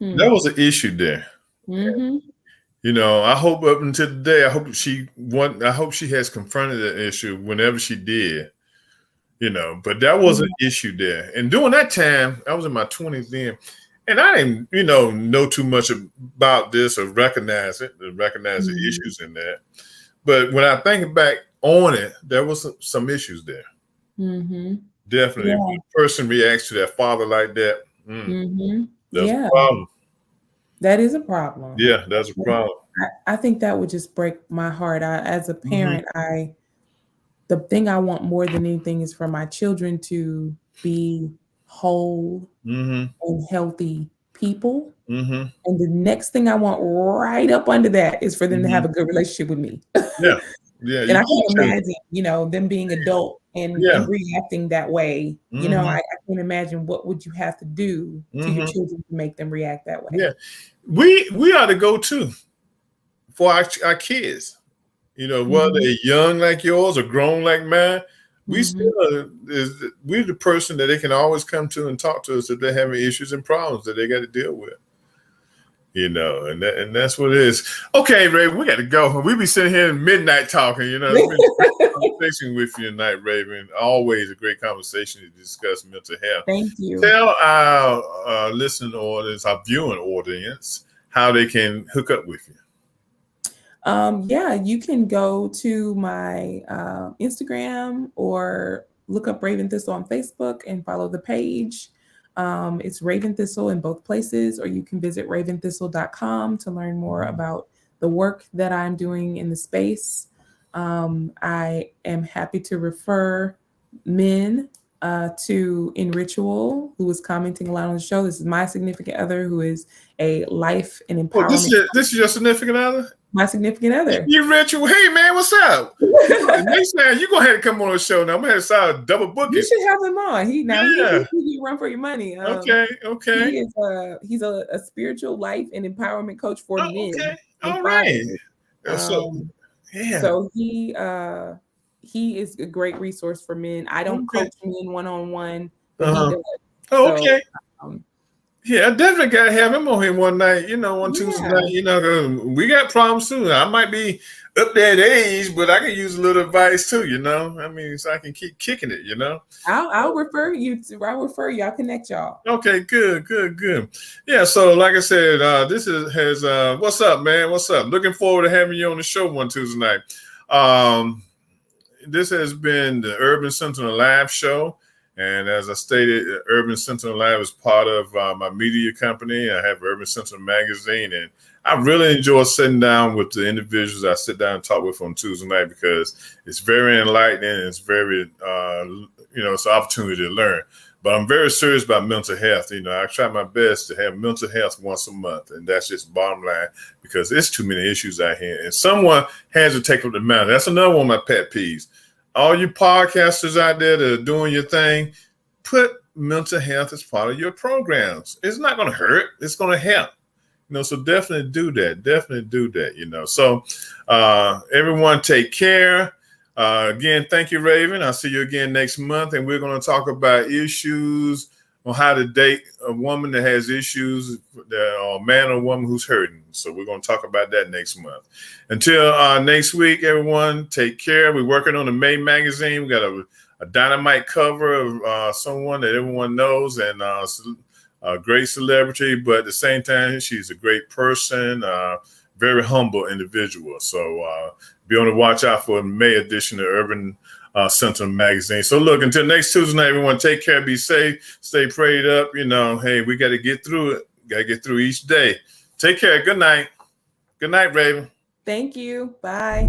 [SPEAKER 1] There
[SPEAKER 2] Hmm.
[SPEAKER 1] was an issue there.
[SPEAKER 2] Mhm.
[SPEAKER 1] You know, I hope up until today, I hope she has confronted that issue whenever she did. You know, but that was an
[SPEAKER 2] Yeah.
[SPEAKER 1] issue there. And during that time, I was in my 20s then, and I didn't, you know too much about this or recognize the
[SPEAKER 2] Mhm.
[SPEAKER 1] issues in that. But when I think back on it, there was some issues there.
[SPEAKER 2] Mhm.
[SPEAKER 1] Definitely. When
[SPEAKER 2] Yeah.
[SPEAKER 1] a person reacts to their father like that,
[SPEAKER 2] Mhm.
[SPEAKER 1] that's a
[SPEAKER 2] Yeah.
[SPEAKER 1] problem.
[SPEAKER 2] That is a problem.
[SPEAKER 1] Yeah, that's a
[SPEAKER 2] And
[SPEAKER 1] problem.
[SPEAKER 2] I think that would just break my heart. As a
[SPEAKER 1] Hmm
[SPEAKER 2] parent, the thing I want more than anything is for my children to be whole
[SPEAKER 1] hmm
[SPEAKER 2] and healthy people.
[SPEAKER 1] hmm
[SPEAKER 2] And the next thing I want right up under that is for them to
[SPEAKER 1] hmm
[SPEAKER 2] have a good relationship with me.
[SPEAKER 1] Yeah. Yeah,
[SPEAKER 2] And
[SPEAKER 1] you
[SPEAKER 2] I
[SPEAKER 1] got
[SPEAKER 2] can't
[SPEAKER 1] to.
[SPEAKER 2] imagine, them being adult
[SPEAKER 1] Yeah.
[SPEAKER 2] and reacting that way.
[SPEAKER 1] hmm
[SPEAKER 2] I can't imagine what would you have to do to your
[SPEAKER 1] hmm
[SPEAKER 2] children to make them react that way.
[SPEAKER 1] Yeah. We ought to go too for our kids. You know, whether
[SPEAKER 2] Mhm.
[SPEAKER 1] they're young like yours or grown like mine, we
[SPEAKER 2] Mhm.
[SPEAKER 1] still we're the person that they can always come to and talk to us if they're having issues and problems that they got to deal with. You know, and that's what it is. Okay, Ray, we got to go. We be sitting here at midnight talking. You know, it's been a great conversation with you tonight, Raven. Always a great conversation to discuss mental health.
[SPEAKER 2] Thank you.
[SPEAKER 1] Tell our listening audience, our viewing audience, how they can hook up with you.
[SPEAKER 2] Yeah, you can go to my Instagram or look up Raven Thistle on Facebook and follow the page. It's Raven Thistle in both places, or you can visit raventhistle.com to learn more about the work that I'm doing in the space. I am happy to refer men to In Ritual, who is commenting a lot on the show. This is my significant other who is a life and
[SPEAKER 1] Oh, this
[SPEAKER 2] empowerment,
[SPEAKER 1] is this is your significant other?
[SPEAKER 2] my significant other.
[SPEAKER 1] You Rachel, hey man, what's up? Next time you gonna have to come on the show now. I'm gonna have to start double
[SPEAKER 2] You
[SPEAKER 1] booking.
[SPEAKER 2] should have him on. He
[SPEAKER 1] Yeah.
[SPEAKER 2] run for your money.
[SPEAKER 1] Okay. Okay.
[SPEAKER 2] He's a spiritual life and empowerment coach for
[SPEAKER 1] Oh, okay.
[SPEAKER 2] men and
[SPEAKER 1] All right.
[SPEAKER 2] fathers.
[SPEAKER 1] So
[SPEAKER 2] Um,
[SPEAKER 1] yeah.
[SPEAKER 2] so he is a great resource for men. I don't
[SPEAKER 1] Okay.
[SPEAKER 2] coach men one on one, but he
[SPEAKER 1] Uh-huh.
[SPEAKER 2] does.
[SPEAKER 1] Oh,
[SPEAKER 2] So
[SPEAKER 1] okay.
[SPEAKER 2] um,
[SPEAKER 1] Yeah, I definitely gotta have him on here one night. You know, one Tuesday night.
[SPEAKER 2] yeah,
[SPEAKER 1] You know, 'cause we got problems too. I might be up there in age, but I can use a little advice too, you know. I mean, so I can keep kicking it, you know.
[SPEAKER 2] I'll refer you to. I'll refer you. I'll connect y'all.
[SPEAKER 1] Okay, good. Yeah, so like I said, this has what's up, man? What's up? Looking forward to having you on the show one Tuesday night. This has been the Urban Sentinel Live show. And as I stated, Urban Sentinel Live is part of my media company. I have Urban Sentinel Magazine, and I really enjoy sitting down with the individuals I sit down and talk with on Tuesday night because it's very enlightening. And it's very, it's an opportunity to learn. But I'm very serious about mental health. You know, I try my best to have mental health once a month, and that's just bottom line because there's too many issues out here, and someone has to take up the matter. That's another one of my pet peeves. All you podcasters out there that are doing your thing, put mental health as part of your programs. It's not going to hurt. It's going to help. You know, so definitely do that. You know, so everyone take care. Again, thank you, Raven. I'll see you again next month, and we're going to talk about issues on how to date a woman that has issues, or a man or woman who's hurting. So we're going to talk about that next month. Until next week, everyone, take care. We're working on the May magazine. We got a dynamite cover of someone that everyone knows and a great celebrity, but at the same time, she's a great person, very humble individual. So be on the watch out for the May edition of Urban Sentinel magazine. So look, until next Tuesday night, everyone, take care, be safe, stay prayed up. You know, hey, we got to get through it. Got to get through each day. Take care. Good night. Good night, Raven.
[SPEAKER 2] Thank you. Bye.